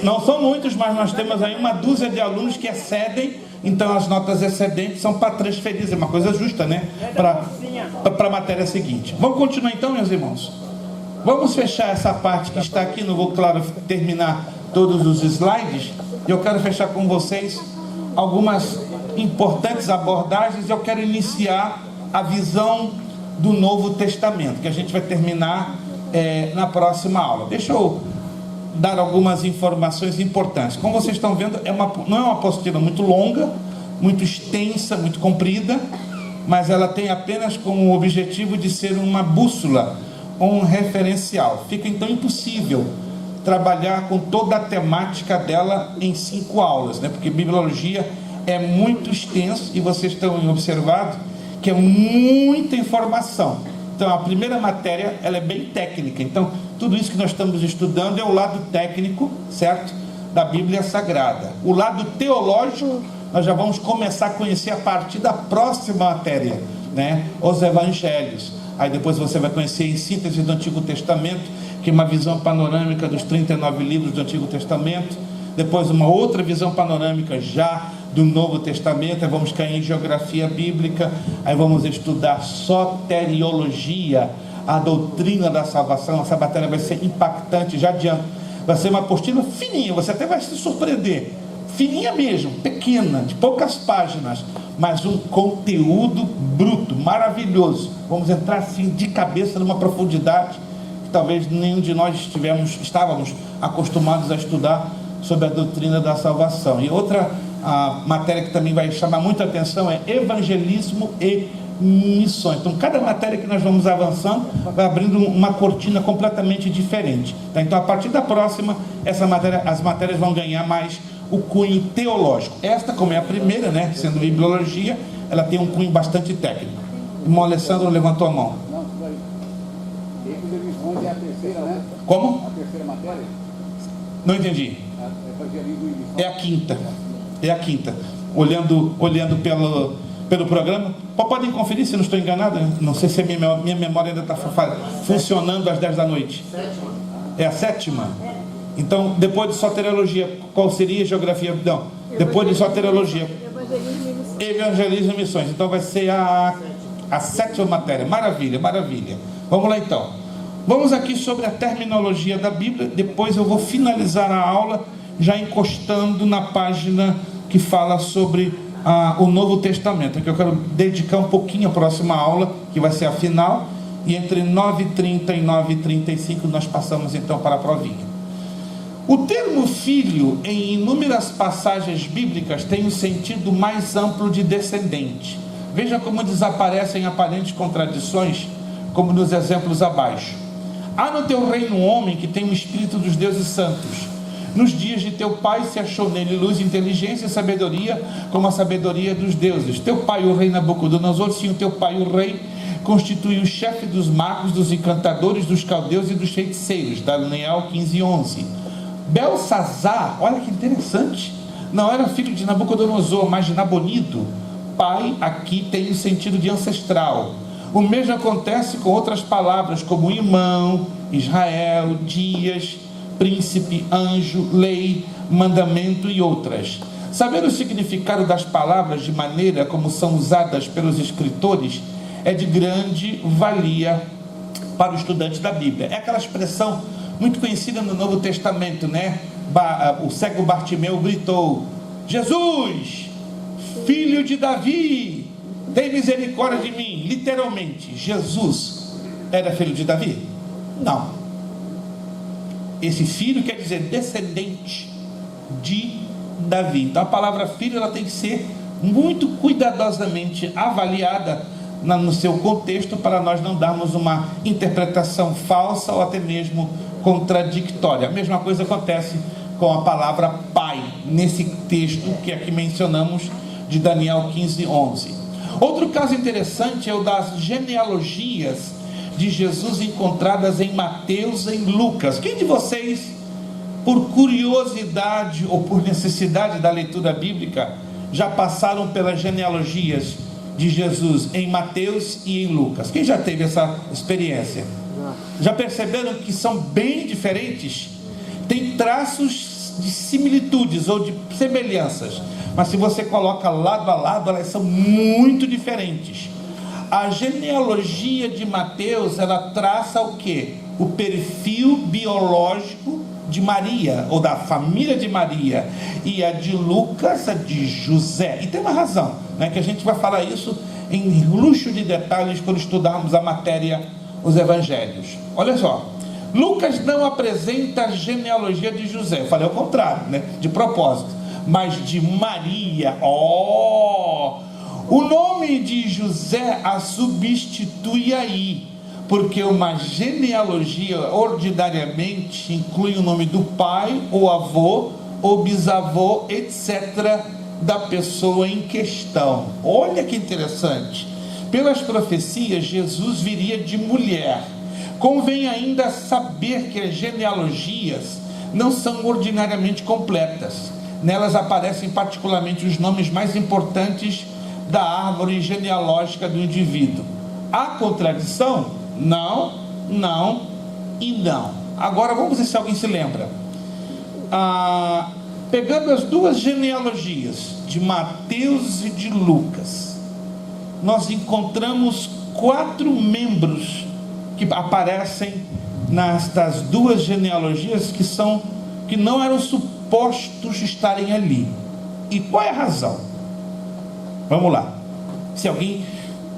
[SPEAKER 1] Não são muitos, mas nós temos aí uma dúzia de alunos que excedem. Então as notas excedentes são para transferir, é uma coisa justa, né? Para a matéria seguinte. Vamos continuar então, meus irmãos? Vamos fechar essa parte que está aqui. Não vou, claro, terminar todos os slides. Eu quero fechar com vocês algumas importantes abordagens. Eu quero iniciar a visão do Novo Testamento, que a gente vai terminar na próxima aula. Deixa eu dar algumas informações importantes. Como vocês estão vendo, não é uma apostila muito longa, muito extensa, muito comprida, mas ela tem apenas como objetivo de ser uma bússola, um referencial. Fica então impossível trabalhar com toda a temática dela em 5 aulas, né? Porque bibliologia é muito extenso e vocês estão observado que é muita informação. Então a primeira matéria ela é bem técnica, então tudo isso que nós estamos estudando é o lado técnico, certo? Da Bíblia Sagrada. O lado teológico nós já vamos começar a conhecer a partir da próxima matéria, né? Os Evangelhos. Aí depois você vai conhecer em síntese do Antigo Testamento, que é uma visão panorâmica dos 39 livros do Antigo Testamento. Depois uma outra visão panorâmica já do Novo Testamento. Aí vamos cair em geografia bíblica. Aí vamos estudar soteriologia, a doutrina da salvação. Essa matéria vai ser impactante, já adianto. Vai ser uma apostila fininha, você até vai se surpreender. Fininha mesmo, pequena, de poucas páginas, mas um conteúdo bruto, maravilhoso. Vamos entrar assim de cabeça numa profundidade que talvez nenhum de nós estávamos acostumados a estudar sobre a doutrina da salvação. E outra matéria que também vai chamar muita atenção é evangelismo e missões. Então cada matéria que nós vamos avançando vai abrindo uma cortina completamente diferente, tá? Então a partir da próxima as matérias vão ganhar mais o cunho teológico. Esta, como é a primeira, né, sendo bibliologia, ela tem um cunho bastante técnico. O irmão Alessandro levantou a mão.
[SPEAKER 3] Não, isso aí. Ecos e missões é a terceira, né?
[SPEAKER 1] Como?
[SPEAKER 3] A terceira matéria?
[SPEAKER 1] Não entendi.
[SPEAKER 3] Evangelismo e missões.
[SPEAKER 1] É a quinta. É a quinta. Olhando pelo programa, podem conferir se eu não estou enganado. Não sei se a minha memória ainda está funcionando às 10 da noite. É a sétima? Então, depois de soteriologia, qual seria a geografia? Não, depois de soteriologia, evangelismo e missões. Então vai ser a 7ª matéria. Maravilha, maravilha. Vamos lá então. Vamos aqui sobre a terminologia da Bíblia. Depois eu vou finalizar a aula já encostando na página que fala sobre o Novo Testamento, que eu quero dedicar um pouquinho à próxima aula, que vai ser a final, e entre 9h30 e 9h35 nós passamos então para a provinha. O termo filho, em inúmeras passagens bíblicas, tem um sentido mais amplo de descendente. Veja como desaparecem aparentes contradições, como nos exemplos abaixo. Há no teu reino um homem que tem o espírito dos deuses santos. Nos dias de teu pai se achou nele luz, inteligência e sabedoria, como a sabedoria dos deuses. Teu pai, o rei Nabucodonosor, sim, o teu pai, o rei, constitui o chefe dos magos, dos encantadores, dos caldeus e dos feiticeiros. Daniel 15:11. Belsazar, olha que interessante, não era filho de Nabucodonosor, mas de Nabonido. Pai aqui tem o sentido de ancestral. O mesmo acontece com outras palavras como irmão, Israel, dias, príncipe, anjo, lei, mandamento e outras. Saber o significado das palavras de maneira como são usadas pelos escritores é de grande valia para o estudante da Bíblia. É aquela expressão muito conhecida no Novo Testamento, né? O cego Bartimeu gritou: Jesus, filho de Davi, tem misericórdia de mim. Literalmente, Jesus era filho de Davi? Não. Esse filho quer dizer descendente de Davi. Então a palavra filho ela tem que ser muito cuidadosamente avaliada no seu contexto, para nós não darmos uma interpretação falsa ou até mesmo contraditória. A mesma coisa acontece com a palavra pai, nesse texto que aqui mencionamos de Daniel 15:11. Outro caso interessante é o das genealogias de Jesus encontradas em Mateus e em Lucas. Quem de vocês, por curiosidade ou por necessidade da leitura bíblica, já passaram pelas genealogias de Jesus em Mateus e em Lucas? Quem já teve essa experiência? Já perceberam que são bem diferentes? Tem traços de similitudes ou de semelhanças, mas se você coloca lado a lado, elas são muito diferentes. A genealogia de Mateus, ela traça o quê? O perfil biológico de Maria, ou da família de Maria, e a de Lucas, a de José. E tem uma razão, né, que a gente vai falar isso em luxo de detalhes quando estudarmos a matéria, os evangelhos. Olha só, Lucas não apresenta a genealogia de José, eu falei ao contrário, né, de propósito, mas de Maria. O nome de José a substitui aí, porque uma genealogia ordinariamente inclui o nome do pai, ou avô, ou bisavô, etc., da pessoa em questão. Olha que interessante. Pelas profecias, Jesus viria de mulher. Convém ainda saber que as genealogias não são ordinariamente completas. Nelas aparecem particularmente os nomes mais importantes da árvore genealógica do indivíduo. Há contradição? Não, não e não. Agora vamos ver se alguém se lembra. Pegando as duas genealogias de Mateus e de Lucas, nós encontramos 4 membros que aparecem das duas genealogias que não eram supostos estarem ali. E qual é a razão? Vamos lá. Se alguém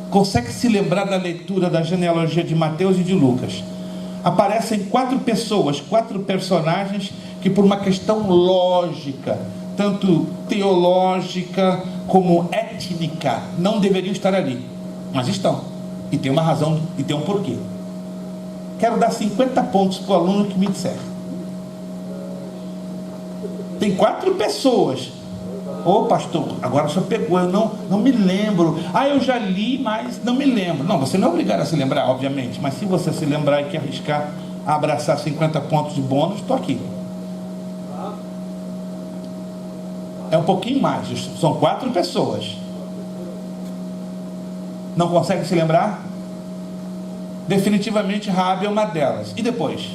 [SPEAKER 1] consegue se lembrar da leitura da genealogia de Mateus e de Lucas, aparecem 4 pessoas, 4 personagens que, por uma questão lógica, tanto teológica como étnica, não deveriam estar ali, mas estão, e tem uma razão e tem um porquê. Quero dar 50 pontos para o aluno que me disser. Tem 4 pessoas. Ô pastor, agora o senhor pegou, eu não me lembro. Eu já li, mas não me lembro. Não, você não é obrigado a se lembrar, obviamente, mas se você se lembrar e quer arriscar a abraçar 50 pontos de bônus, estou aqui. É um pouquinho mais, são 4 pessoas. Não consegue se lembrar? Definitivamente Raabe é uma delas. E depois?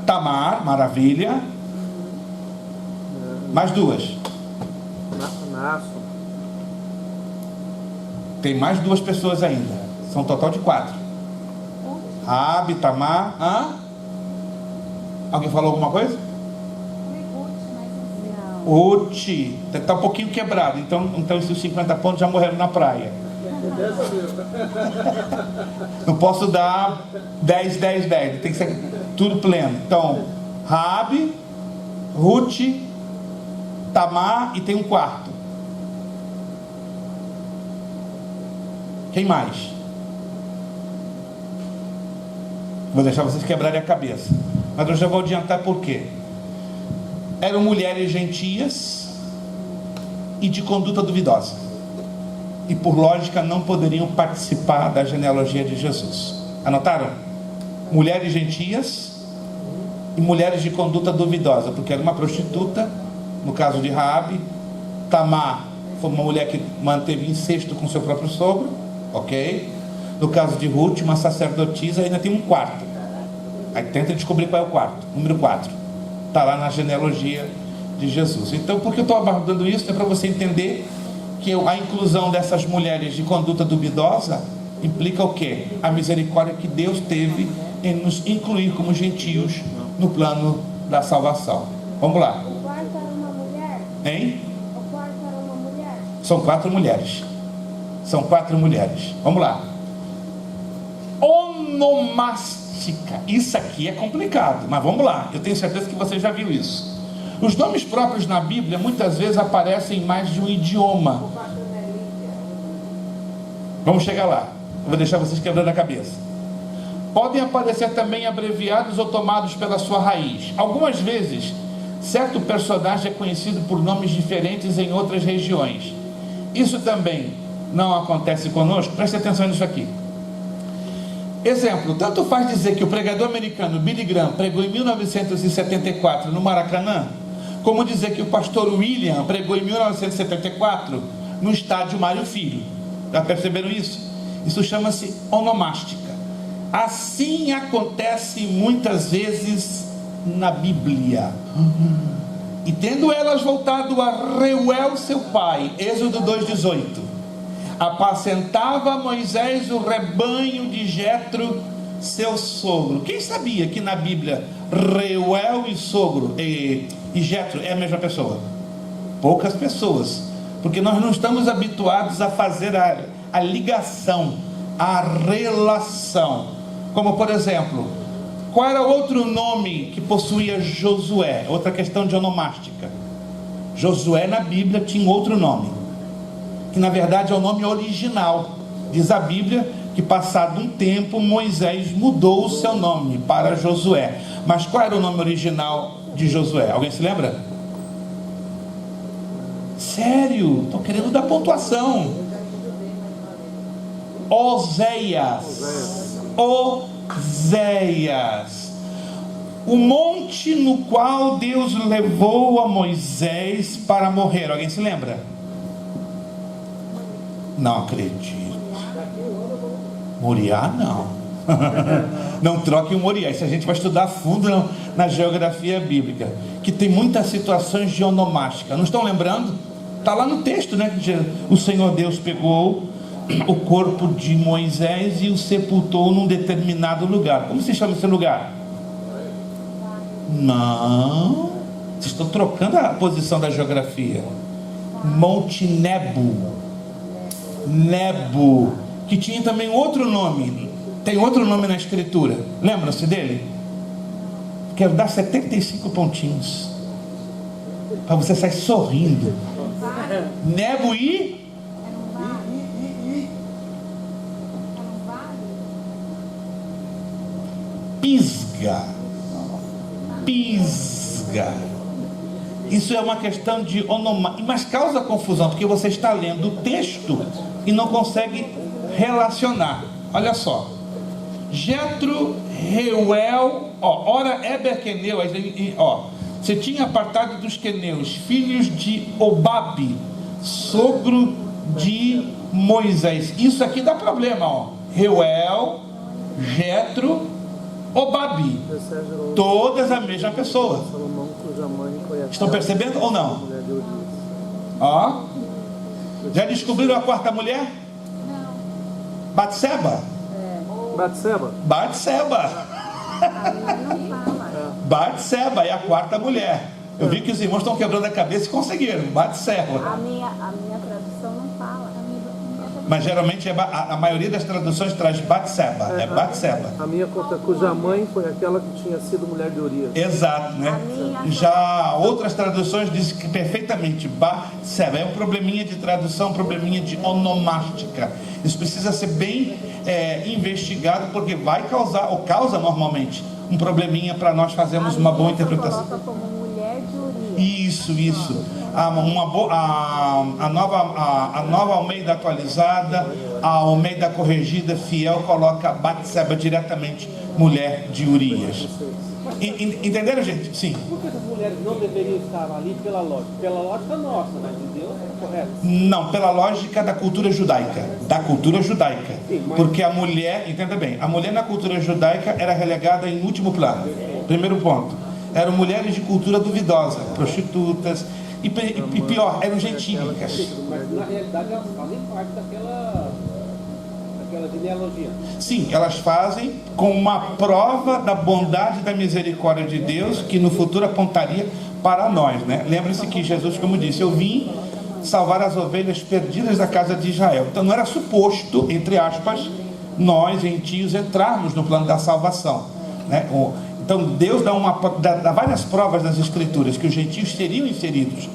[SPEAKER 1] Tamar, maravilha. Mais 2. Tem mais 2 pessoas ainda. São um total de 4. Raabe, Tamar. Alguém falou alguma coisa? Ruth. Está um pouquinho quebrado. Então esses 50 pontos já morreram na praia. Não posso dar 10. Tem que ser tudo pleno. Então, Raabe, Ruth, Tamar e tem um 4. Quem mais? Vou deixar vocês quebrarem a cabeça, mas eu já vou adiantar por quê. Eram mulheres gentias e de conduta duvidosa, e por lógica não poderiam participar da genealogia de Jesus. Anotaram? Mulheres gentias e mulheres de conduta duvidosa, porque era uma prostituta, no caso de Raabe. Tamar foi uma mulher que manteve incesto com seu próprio sogro, ok? No caso de Ruth, uma sacerdotisa, ainda tem um 4. Aí tenta descobrir qual é o 4, número 4. Está lá na genealogia de Jesus. Então, por que eu estou abordando isso? É para você entender que a inclusão dessas mulheres de conduta duvidosa implica o quê? A misericórdia que Deus teve em nos incluir como gentios no plano da salvação. Vamos lá.
[SPEAKER 6] O quarto era uma mulher?
[SPEAKER 1] Hein?
[SPEAKER 6] O quarto era uma mulher?
[SPEAKER 1] São 4 mulheres. São 4 mulheres. Vamos lá. Onomástica. Isso aqui é complicado, mas vamos lá. Eu tenho certeza que você já viu isso. Os nomes próprios na Bíblia muitas vezes aparecem em mais de um idioma. Vamos chegar lá. Eu vou deixar vocês quebrando a cabeça. Podem aparecer também abreviados ou tomados pela sua raiz. Algumas vezes, certo personagem é conhecido por nomes diferentes em outras regiões. Isso também não acontece conosco. Preste atenção nisso aqui. Exemplo, tanto faz dizer que o pregador americano Billy Graham pregou em 1974 no Maracanã, como dizer que o pastor William pregou em 1974 no estádio Mário Filho. Já perceberam isso? Isso chama-se onomástica. Assim acontece muitas vezes na Bíblia. E tendo elas voltado a Reuel seu pai, Êxodo 2,18, apacentava Moisés o rebanho de Jetro seu sogro. Quem sabia que na Bíblia Reuel e sogro e Jetro é a mesma pessoa? Poucas pessoas, porque nós não estamos habituados a fazer a ligação, a relação. Como por exemplo, qual era outro nome que possuía Josué? Outra questão de onomástica. Josué na Bíblia tinha outro nome. que na verdade é o nome original. Diz a Bíblia que passado um tempo Moisés mudou o seu nome para Josué. Mas qual era o nome original de Josué? Alguém se lembra? Sério, estou querendo dar pontuação. Oséias. Oséias. O monte no qual Deus levou a Moisés para morrer. Alguém se lembra? Não acredito. Moriá não. Não troque o Moriá. Isso a gente vai estudar a fundo na geografia bíblica, que tem muitas situações de onomástica. Não estão lembrando? Está lá no texto, né? Que o Senhor Deus pegou o corpo de Moisés e o sepultou num determinado lugar. Como se chama esse lugar? Não. Vocês estão trocando a posição da geografia. Monte Nebo. Nebo, que tinha também outro nome. Tem outro nome na escritura. Lembram-se dele? Quero dar 75 pontinhos para você sair sorrindo. Nebo e Pisga. Pisga. Isso é uma questão de onomástica, mas causa confusão, porque você está lendo o texto e não consegue relacionar. Olha só. Jetro, Reuel, ora Eber Queneu, você tinha apartado dos queneus, filhos de Obabe, sogro de Moisés. Isso aqui dá problema, Reuel, Jetro, Obabe, todas a mesma pessoa. Estão percebendo ou não? Ó, já descobriram a quarta mulher?
[SPEAKER 6] Não.
[SPEAKER 1] Batseba?
[SPEAKER 4] Batseba?
[SPEAKER 1] Batseba. Batseba é a quarta mulher. Eu vi que os irmãos estão quebrando a cabeça e conseguiram. Batseba.
[SPEAKER 7] A minha tradução não fala.
[SPEAKER 1] Mas geralmente a maioria das traduções traz Batseba. É Batseba.
[SPEAKER 4] A minha conta, cuja mãe foi aquela que tinha sido mulher de Urias.
[SPEAKER 1] Exato, né? Já outras traduções dizem que perfeitamente Batseba. É um probleminha de tradução, um probleminha de onomástica. Isso precisa ser bem investigado, porque vai causar, ou causa normalmente, um probleminha para nós fazermos uma boa interpretação.
[SPEAKER 7] Coloca como mulher de Urias.
[SPEAKER 1] Isso. A nova Almeida atualizada, a Almeida corrigida fiel coloca Batseba diretamente mulher de Urias. Entenderam, gente? Sim.
[SPEAKER 2] Por que essas mulheres não deveriam estar ali pela lógica? Pela lógica nossa, né? De Deus, é correto?
[SPEAKER 1] Não, pela lógica da cultura judaica. Da cultura judaica.
[SPEAKER 2] Sim, mas...
[SPEAKER 1] Porque a mulher, entenda bem, a mulher na cultura judaica era relegada em último plano. Primeiro ponto. Eram mulheres de cultura duvidosa, prostitutas, e pior, eram gentílicas.
[SPEAKER 2] Mas na realidade elas fazem parte daquela genealogia.
[SPEAKER 1] Sim, elas fazem com uma prova da bondade e da misericórdia de Deus, que no futuro apontaria para nós, né? Lembre-se que Jesus, como disse, eu vim salvar as ovelhas perdidas da casa de Israel. Então não era suposto, entre aspas, nós, gentios, entrarmos no plano da salvação, né? Então Deus dá várias provas nas Escrituras que os gentios seriam inseridos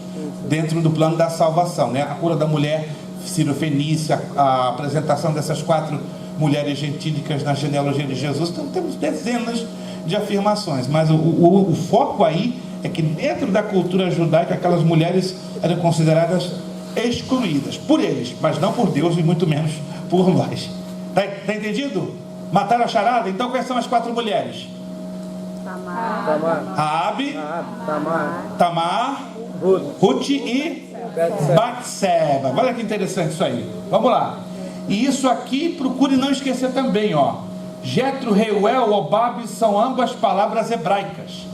[SPEAKER 1] dentro do plano da salvação, né? A cura da mulher Ciro-Fenícia, a apresentação dessas 4 mulheres gentílicas na genealogia de Jesus. Então temos dezenas de afirmações, mas o foco aí é que dentro da cultura judaica aquelas mulheres eram consideradas excluídas por eles, mas não por Deus e muito menos por nós. Tá entendido? Mataram a charada? Então quais são as 4 mulheres? Raabe, Tamar, Ruth e Batseba. Olha que interessante isso aí. Vamos lá. E isso aqui, procure não esquecer também, Jetro, Reuel, Obabe são ambas palavras hebraicas.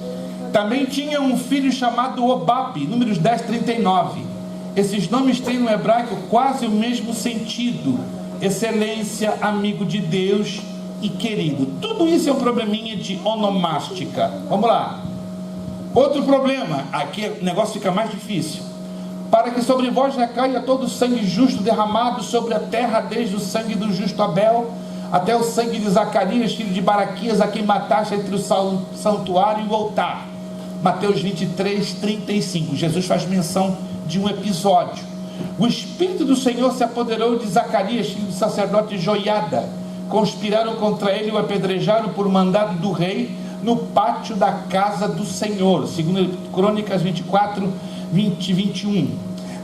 [SPEAKER 1] Também tinha um filho chamado Obabe, Números 10, 39. Esses nomes têm no hebraico quase o mesmo sentido: excelência, amigo de Deus e querido. Tudo isso é um probleminha de onomástica. Vamos lá. Outro problema, aqui o negócio fica mais difícil. Para que sobre vós recaia todo o sangue justo derramado sobre a terra, desde o sangue do justo Abel até o sangue de Zacarias, filho de Baraquias, a quem mataste entre o santuário e o altar. Mateus 23, 35. Jesus faz menção de um episódio. O Espírito do Senhor se apoderou de Zacarias, filho do sacerdote Joiada. Conspiraram contra ele e o apedrejaram por mandado do rei no pátio da casa do Senhor. Segundo Crônicas 24, 20 e 21.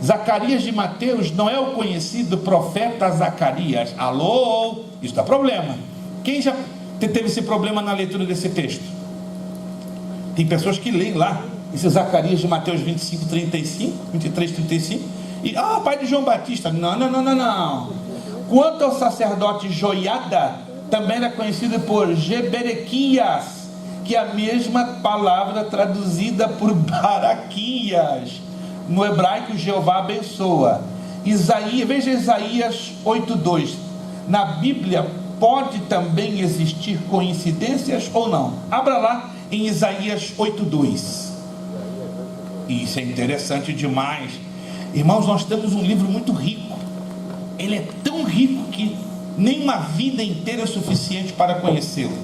[SPEAKER 1] Zacarias de Mateus não é o conhecido profeta Zacarias. Alô? Isso dá problema. Quem já teve esse problema na leitura desse texto? Tem pessoas que leem lá esse Zacarias de Mateus 25, 35, 23, 35 e, pai de João Batista. Não. Quanto ao sacerdote Joiada, também era conhecido por Geberequias, que é a mesma palavra traduzida por Baraquias. No hebraico, Jeová abençoa. Veja Isaías 8:2. Na Bíblia pode também existir coincidências ou não? Abra lá em Isaías 8:2. Isso é interessante demais. Irmãos, nós temos um livro muito rico. Ele é tão rico que nem uma vida inteira é suficiente para conhecê-lo.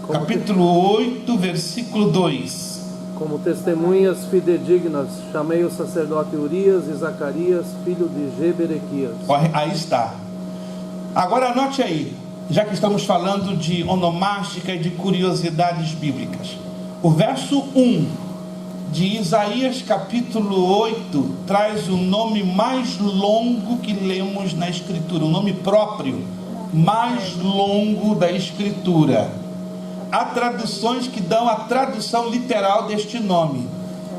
[SPEAKER 1] Capítulo 8, versículo 2.
[SPEAKER 4] Como testemunhas fidedignas, chamei o sacerdote Urias e Zacarias, filho de Geberequias.
[SPEAKER 1] Aí está. Agora anote aí, já que estamos falando de onomástica e de curiosidades bíblicas. O verso 1 de Isaías capítulo 8 traz o nome mais longo que lemos na Escritura, o nome próprio mais longo da Escritura. Há traduções que dão a tradução literal deste nome,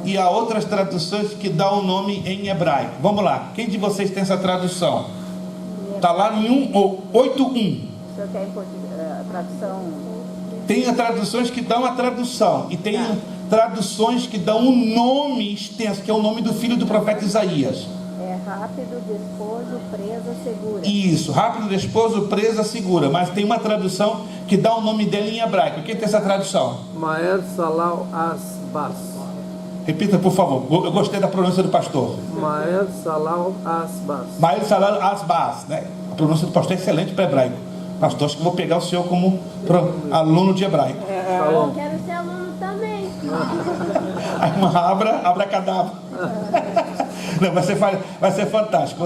[SPEAKER 1] e há outras traduções que dão o nome em hebraico. Vamos lá, quem de vocês tem essa tradução? Está lá em 8.1.
[SPEAKER 7] O senhor quer a tradução?
[SPEAKER 1] Tem traduções que dão a tradução, e tem traduções que dão um nome extenso, que é o nome do filho do profeta Isaías.
[SPEAKER 7] É rápido, despojo, presa, segura.
[SPEAKER 1] Isso, rápido, despojo, presa, segura. Mas tem uma tradução que dá o nome dele em hebraico. Quem tem essa tradução?
[SPEAKER 4] Maer Salau Asbas.
[SPEAKER 1] Repita, por favor. Eu gostei da pronúncia do pastor.
[SPEAKER 4] Maer Salau Asbas.
[SPEAKER 1] Maer Salau Asbas, né? A pronúncia do pastor é excelente para hebraico. Pastor, acho que vou pegar o senhor como aluno de hebraico.
[SPEAKER 7] Eu quero ser aluno também.
[SPEAKER 1] Aí uma abracadabra. Não, vai ser fantástico.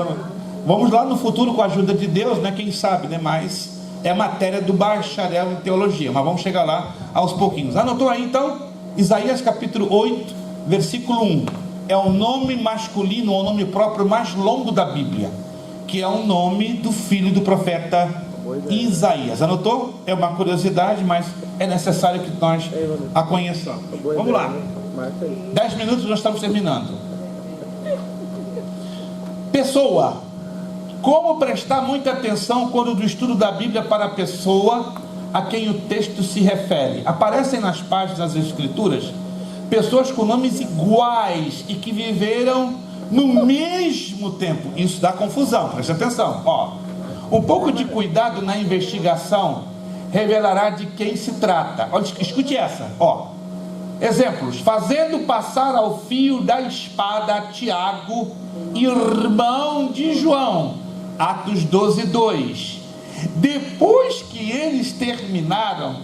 [SPEAKER 1] Vamos lá no futuro, com a ajuda de Deus, né? Quem sabe, né? Mas é matéria do bacharel em teologia. Mas vamos chegar lá aos pouquinhos. Anotou aí então? Isaías capítulo 8, versículo 1. É o nome masculino, o nome próprio mais longo da Bíblia, que é o nome do filho do profeta Isaías. Anotou? É uma curiosidade, mas é necessário que nós a conheçamos. Vamos lá. 10 minutos, nós estamos terminando. Pessoa. Como prestar muita atenção quando do estudo da Bíblia para a pessoa a quem o texto se refere? Aparecem nas páginas das Escrituras pessoas com nomes iguais e que viveram no mesmo tempo. Isso dá confusão, preste atenção. Um pouco de cuidado na investigação revelará de quem se trata. Olha, escute essa. Exemplos: fazendo passar ao fio da espada Tiago, irmão de João. Atos 12:2. Depois que eles terminaram,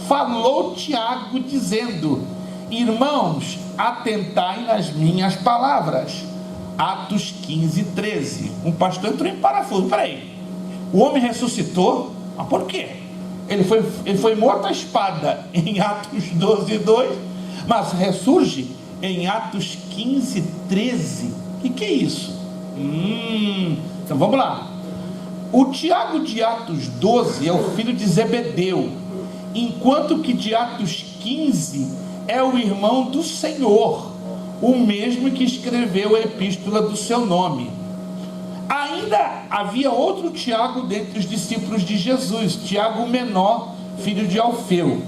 [SPEAKER 1] falou Tiago dizendo: irmãos, atentai nas minhas palavras. Atos 15:13. Um pastor entrou em parafuso. Peraí, o homem ressuscitou? Mas por quê? Ele foi morto à espada em Atos 12:2, mas ressurge em Atos 15:13. O que é isso? Então vamos lá. O Tiago de Atos 12 é o filho de Zebedeu, enquanto que de Atos 15 é o irmão do Senhor, o mesmo que escreveu a epístola do seu nome. Ainda havia outro Tiago dentre os discípulos de Jesus, Tiago o menor, filho de Alfeu.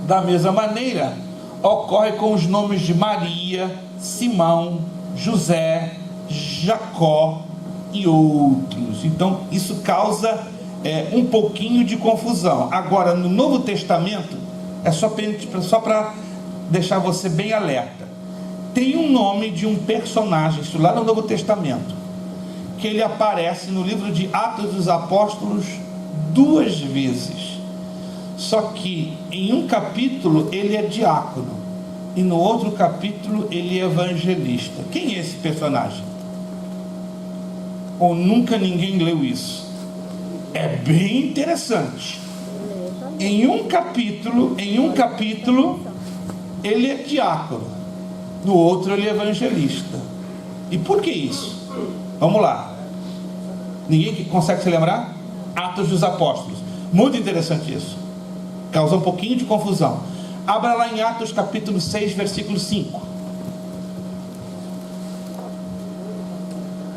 [SPEAKER 1] Da mesma maneira, ocorre com os nomes de Maria, Simão, José, Jacó e outros. Então isso causa um pouquinho de confusão. Agora, no Novo Testamento, é só para deixar você bem alerta, tem um nome de um personagem, isso lá no Novo Testamento, que ele aparece no livro de Atos dos Apóstolos 2 vezes, só que em um capítulo ele é diácono, e no outro capítulo ele é evangelista. Quem é esse personagem? Ou nunca ninguém leu isso? É bem interessante. Em um capítulo, ele é diácono, no outro ele é evangelista. E por que isso? Vamos lá. Ninguém consegue se lembrar? Atos dos Apóstolos. Muito interessante isso. Causa um pouquinho de confusão. Abra lá em Atos capítulo 6, versículo 5.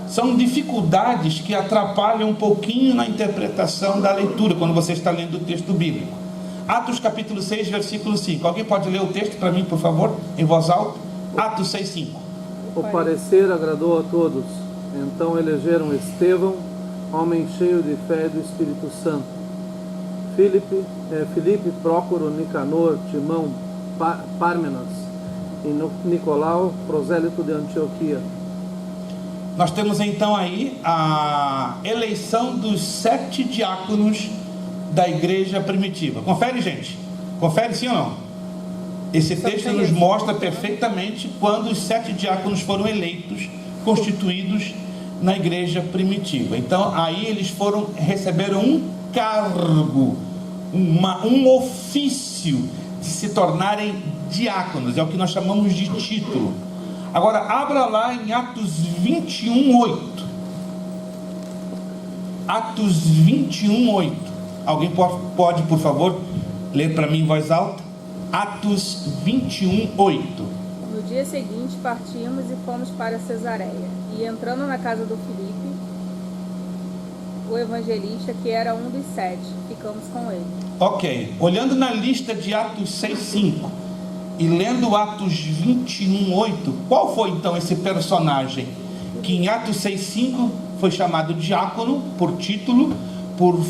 [SPEAKER 1] São dificuldades que atrapalham um pouquinho na interpretação da leitura, quando você está lendo o texto bíblico. Atos capítulo 6, versículo 5. Alguém pode ler o texto para mim, por favor, em voz alta? Atos 6, 5.
[SPEAKER 4] O parecer agradou a todos. Então elegeram Estevão, homem cheio de fé e do Espírito Santo. Filipe, Prócoro, Nicanor, Timão, Pármenas e Nicolau, prosélito de Antioquia.
[SPEAKER 1] Nós temos então aí a eleição dos 7 diáconos da igreja primitiva. Confere, gente? Confere, sim ou não? Esse texto nos mostra perfeitamente quando os 7 diáconos foram eleitos, constituídos na igreja primitiva. Então aí eles receberam um cargo, um ofício de se tornarem diáconos. É o que nós chamamos de título. Agora abra lá em Atos 21, 8. Atos 21, 8. Alguém pode, por favor, ler para mim em voz alta? Atos 21, 8.
[SPEAKER 8] No dia seguinte partimos e fomos para Cesareia. E entrando na casa do Filipe, o evangelista, que era um dos 7, ficamos com ele.
[SPEAKER 1] Ok. Olhando na lista de Atos 6, 5 e lendo Atos 21, 8, qual foi então esse personagem que em Atos 6, 5 foi chamado diácono por título, por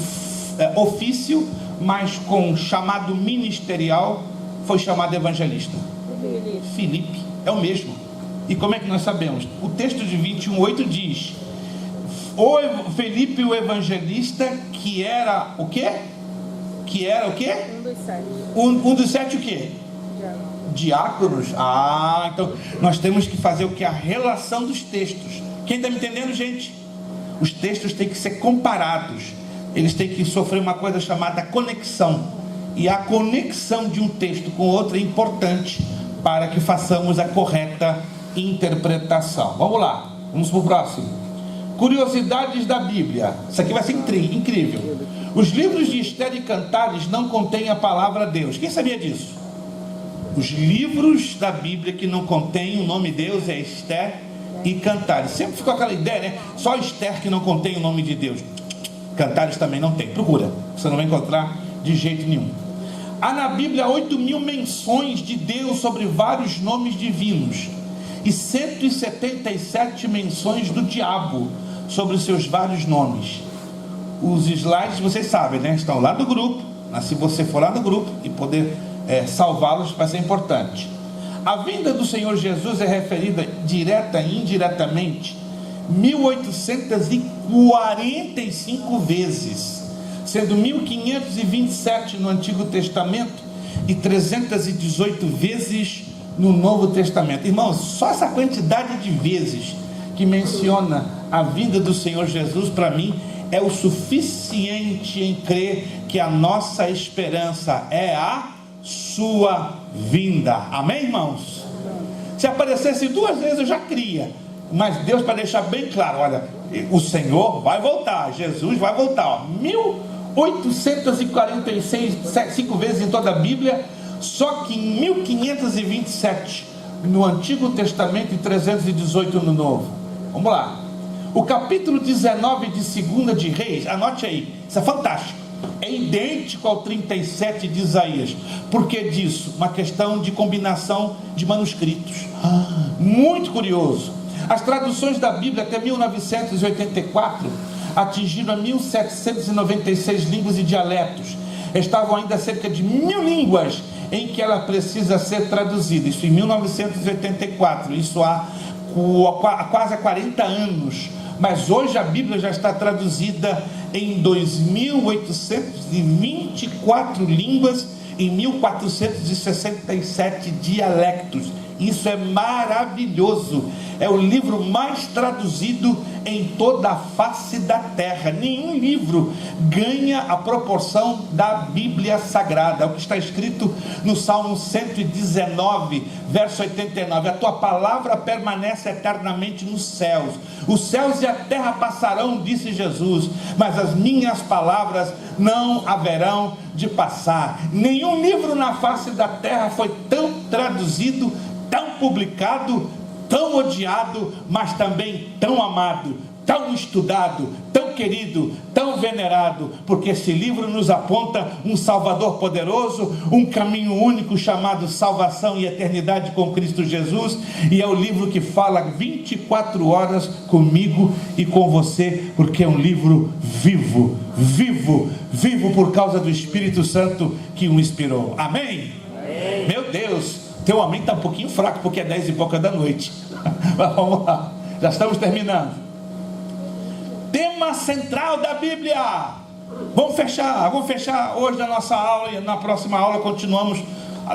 [SPEAKER 1] ofício, mas com chamado ministerial foi chamado evangelista? Filipe. É o mesmo. E como é que nós sabemos? O texto de 21:8 diz: o Filipe, o evangelista, que era o quê? Que era o quê?
[SPEAKER 8] Um dos 7.
[SPEAKER 1] Um dos 7 o quê? Diáconos. Então nós temos que fazer o que? A relação dos textos. Quem está me entendendo, gente? Os textos têm que ser comparados. Eles têm que sofrer uma coisa chamada conexão. E a conexão de um texto com outro é importante para que façamos a correta interpretação. Vamos lá, vamos para o próximo. Curiosidades da Bíblia. Isso aqui vai ser incrível. Os livros de Esther e Cantares não contêm a palavra Deus. Quem sabia disso? Os livros da Bíblia que não contêm o nome de Deus é Esther e Cantares. Sempre ficou aquela ideia, né? Só Esther que não contém o nome de Deus. Cantares também não tem. Procura, você não vai encontrar de jeito nenhum. Há na Bíblia 8.000 menções de Deus sobre vários nomes divinos e 177 menções do diabo sobre os seus vários nomes. Os slides, vocês sabem, né? Estão lá do grupo. Mas se você for lá do grupo e poder salvá-los, vai ser importante. A vinda do Senhor Jesus é referida direta e indiretamente 1845 vezes, sendo 1527 no Antigo Testamento e 318 vezes no Novo Testamento. Irmãos, só essa quantidade de vezes que menciona a vinda do Senhor Jesus, para mim, é o suficiente em crer que a nossa esperança é a sua vinda. Amém, irmãos? Se aparecesse 2 vezes eu já cria, mas Deus, para deixar bem claro, olha, o Senhor vai voltar, Jesus vai voltar, 1846, 5 vezes em toda a Bíblia, só que em 1527 no Antigo Testamento e 318 no Novo. Vamos lá. O capítulo 19 de 2 de Reis, anote aí, isso é fantástico, é idêntico ao 37 de Isaías. Por que disso? Uma questão de combinação de manuscritos. Muito curioso. As traduções da Bíblia até 1984 atingiram a 1796 línguas e dialetos. Estavam ainda cerca de 1000 línguas em que ela precisa ser traduzida. Isso em 1984, isso há quase 40 anos. Mas hoje a Bíblia já está traduzida em 2.824 línguas em 1467 dialectos. Isso é maravilhoso. É o livro mais traduzido em toda a face da terra. Nenhum livro ganha a proporção da Bíblia Sagrada. É o que está escrito no Salmo 119, verso 89. A tua palavra permanece eternamente nos céus. Os céus e a terra passarão, disse Jesus, mas as minhas palavras não haverão de passar. Nenhum livro na face da terra foi tão traduzido, tão publicado, tão odiado, mas também tão amado, tão estudado, tão querido, tão venerado, porque esse livro nos aponta um Salvador poderoso, um caminho único chamado salvação e eternidade com Cristo Jesus, e é o livro que fala 24 horas comigo e com você, porque é um livro vivo, vivo, vivo por causa do Espírito Santo que o inspirou. Amém? Amém. Meu Deus, teu amém está um pouquinho fraco, porque é 10 e pouca da noite. Mas vamos lá, já estamos terminando. Tema central da Bíblia. Vamos fechar hoje na nossa aula, e na próxima aula continuamos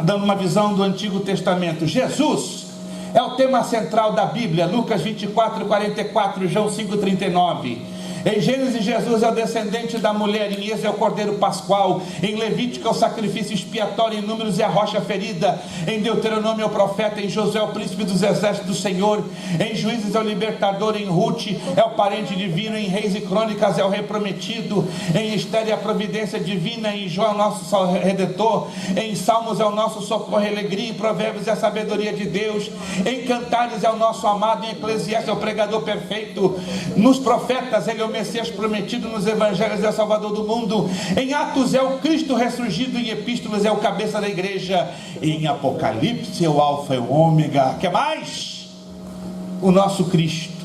[SPEAKER 1] dando uma visão do Antigo Testamento. Jesus é o tema central da Bíblia. Lucas 24, 44, João 5, 39. Em Gênesis, Jesus é o descendente da mulher. Em Êxodo é o cordeiro pascual. Em Levítico é o sacrifício expiatório. Em Números é a rocha ferida. Em Deuteronômio é o profeta. Em Josué é o príncipe dos exércitos do Senhor. Em Juízes é o libertador. Em Ruth é o parente divino. Em Reis e Crônicas é o rei prometido. Em Esther é a providência divina. Em Jó é o nosso redentor. Em Salmos é o nosso socorro e alegria. Em Provérbios é a sabedoria de Deus. Em Cantares é o nosso amado. Em Eclesiastes é o pregador perfeito. Nos profetas ele é o Messias prometido. Nos evangelhos é o Salvador do mundo. Em Atos é o Cristo ressurgido. Em Epístolas é o cabeça da igreja. Em Apocalipse é o Alfa e o Ômega. Que mais? O nosso Cristo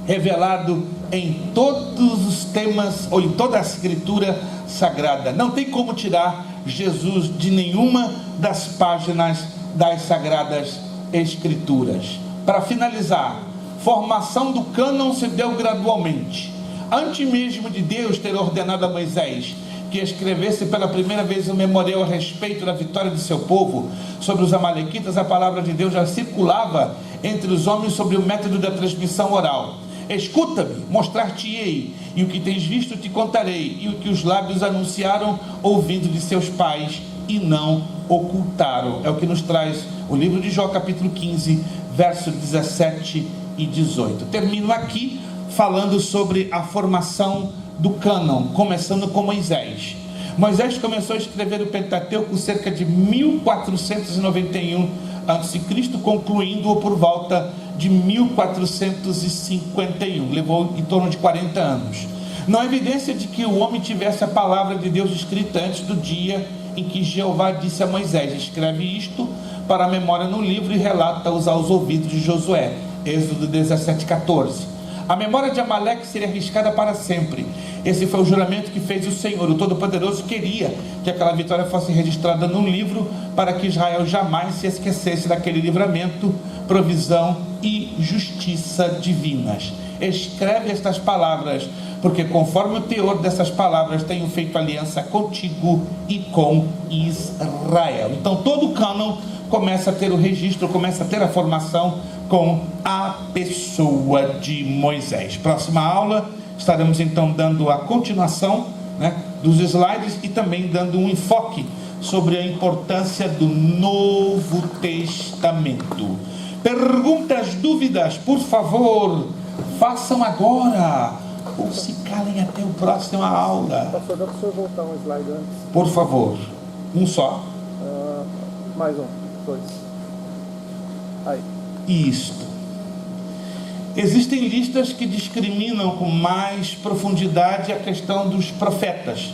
[SPEAKER 1] revelado em todos os temas, ou em toda a escritura sagrada. Não tem como tirar Jesus de nenhuma das páginas das sagradas escrituras. Para finalizar, formação do cânon se deu gradualmente. Antes mesmo de Deus ter ordenado a Moisés que escrevesse pela primeira vez um memorial a respeito da vitória de seu povo sobre os amalequitas, a palavra de Deus já circulava entre os homens sobre o método da transmissão oral. Escuta-me, mostrar-te-ei, e o que tens visto te contarei, e o que os lábios anunciaram ouvindo de seus pais e não ocultaram. É o que nos traz o livro de Jó, capítulo 15, versos 17 e 18. Termino aqui falando sobre a formação do cânon, começando com Moisés. Moisés começou a escrever o Pentateuco cerca de 1491 a.C., concluindo-o por volta de 1451. Levou em torno de 40 anos. Não há evidência de que o homem tivesse a palavra de Deus escrita antes do dia em que Jeová disse a Moisés: escreve isto para a memória no livro e relata-os aos ouvidos de Josué. Êxodo 17:14. A memória de Amaleque seria arriscada para sempre. Esse foi o juramento que fez o Senhor. O Todo-Poderoso queria que aquela vitória fosse registrada num livro para que Israel jamais se esquecesse daquele livramento, provisão e justiça divinas. Escreve estas palavras, porque conforme o teor dessas palavras tenho feito aliança contigo e com Israel. Então todo o cânon começa a ter o registro, começa a ter a formação com a pessoa de Moisés. Próxima aula estaremos então dando a continuação, dos slides, e também dando um enfoque sobre a importância do Novo Testamento. Perguntas, dúvidas, por favor, façam agora, ou se calem até a próxima aula.
[SPEAKER 4] Pastor, dá para o senhor voltar um slide antes?
[SPEAKER 1] Por favor, um só.
[SPEAKER 4] Mais um, dois. Aí.
[SPEAKER 1] Isto. Existem listas que discriminam com mais profundidade a questão dos profetas,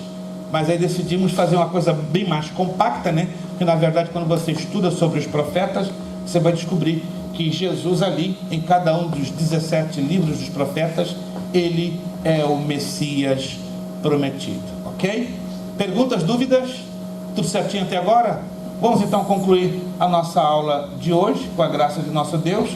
[SPEAKER 1] mas aí decidimos fazer uma coisa bem mais compacta, porque na verdade quando você estuda sobre os profetas, você vai descobrir que Jesus ali, em cada um dos 17 livros dos profetas, ele é o Messias prometido, ok? Perguntas, dúvidas? Tudo certinho até agora? Vamos então concluir a nossa aula de hoje, com a graça de nosso Deus.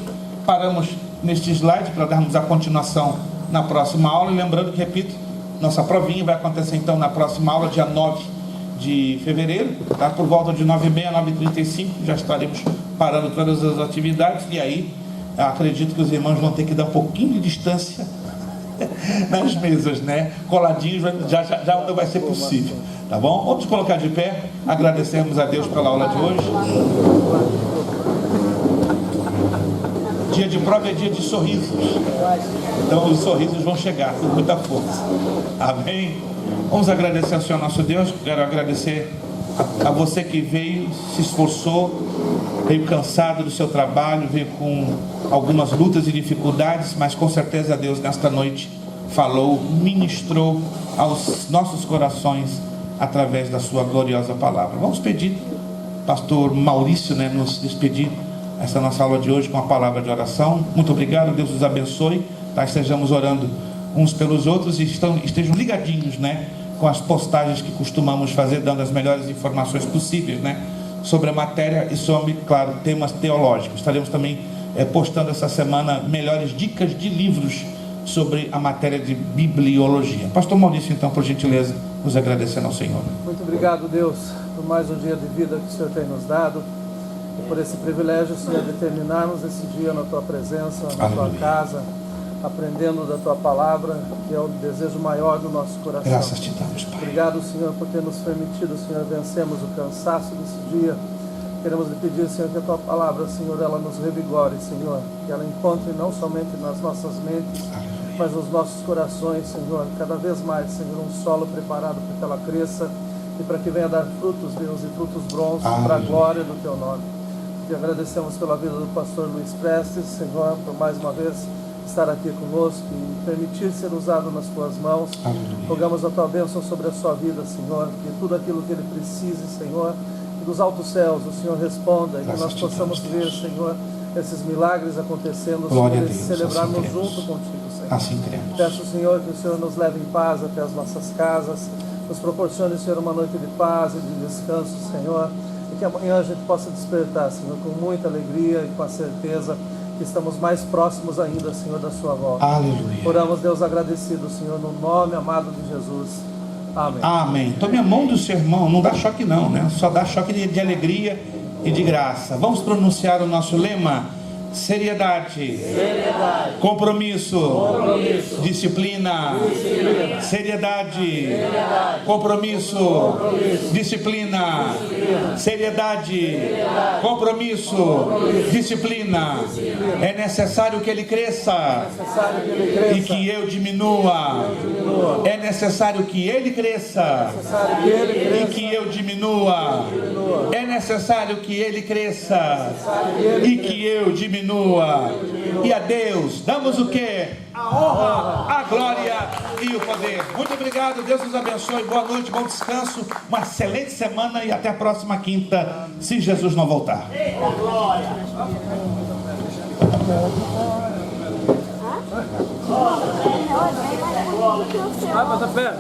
[SPEAKER 1] Paramos neste slide para darmos a continuação na próxima aula. E lembrando que, repito, nossa provinha vai acontecer então na próxima aula, dia 9 de fevereiro, tá? Por volta de 9h30, 9h35, já estaremos parando todas as atividades, e aí acredito que os irmãos vão ter que dar um pouquinho de distância nas mesas, né? Coladinhos, já não vai ser possível, tá bom? Vamos colocar de pé, agradecemos a Deus pela aula de hoje. Dia de prova é dia de sorrisos, então os sorrisos vão chegar com muita força, amém? Vamos agradecer ao Senhor nosso Deus. Quero agradecer a você que veio, se esforçou, veio cansado do seu trabalho, veio com algumas lutas e dificuldades, mas com certeza Deus nesta noite falou, ministrou aos nossos corações através da sua gloriosa palavra. Vamos pedir, pastor Maurício, né, nos despedir essa nossa aula de hoje com a palavra de oração. Muito obrigado, Deus os abençoe, tá? Estejamos orando uns pelos outros e estejam ligadinhos, né, com as postagens que costumamos fazer, dando as melhores informações possíveis, né, sobre a matéria e sobre, claro, temas teológicos. Estaremos também postando essa semana melhores dicas de livros sobre a matéria de bibliologia. Pastor Maurício, então, por gentileza, nos agradecendo ao Senhor.
[SPEAKER 4] Muito obrigado, Deus, por mais um dia de vida que o Senhor tem nos dado, e por esse privilégio, Senhor, de terminarmos esse dia na Tua presença, na Tua casa, aprendendo da Tua palavra, que é o desejo maior do nosso coração.
[SPEAKER 1] Graças te damos, Pai.
[SPEAKER 4] Obrigado, Senhor, por ter nos permitido, Senhor, vencermos o cansaço desse dia. Queremos lhe pedir, Senhor, que a Tua palavra, Senhor, ela nos revigore, Senhor, que ela encontre não somente nas nossas mentes, mas nos nossos corações, Senhor, cada vez mais, Senhor, um solo preparado para que ela cresça e para que venha dar frutos, Deus, e frutos bons para a glória do Teu nome. Te agradecemos pela vida do pastor Luiz Prestes, Senhor, por mais uma vez estar aqui conosco e permitir ser usado nas Tuas mãos. Rogamos a Tua bênção sobre a sua vida, Senhor, que tudo aquilo que ele precise, Senhor, que dos altos céus o Senhor responda e que nós possamos ver, Senhor, esses milagres acontecendo, Senhor, e celebrarmos junto contigo, Senhor.
[SPEAKER 1] Assim queremos.
[SPEAKER 4] Peço, Senhor, que o Senhor nos leve em paz até as nossas casas, nos proporcione, Senhor, uma noite de paz e de descanso, Senhor, e que amanhã a gente possa despertar, Senhor, com muita alegria e com a certeza que estamos mais próximos ainda, Senhor, da sua volta.
[SPEAKER 1] Aleluia.
[SPEAKER 4] Oramos, Deus, agradecido, Senhor, no nome amado de Jesus. Amém.
[SPEAKER 1] Amém. Tome a mão do seu irmão, não dá choque não, né? Só dá choque de alegria e de graça. Vamos pronunciar o nosso lema: seriedade, compromisso, disciplina, seriedade, compromisso, disciplina, seriedade, compromisso, disciplina. É necessário que ele cresça e que eu diminua. É necessário que ele cresça e que eu diminua. É necessário que ele cresça e que eu diminua. E a Deus damos o que? A honra, a glória e o poder. Muito obrigado, Deus nos abençoe, boa noite, bom descanso, uma excelente semana e até a próxima quinta, se Jesus não voltar.
[SPEAKER 4] Vai, passa a pé.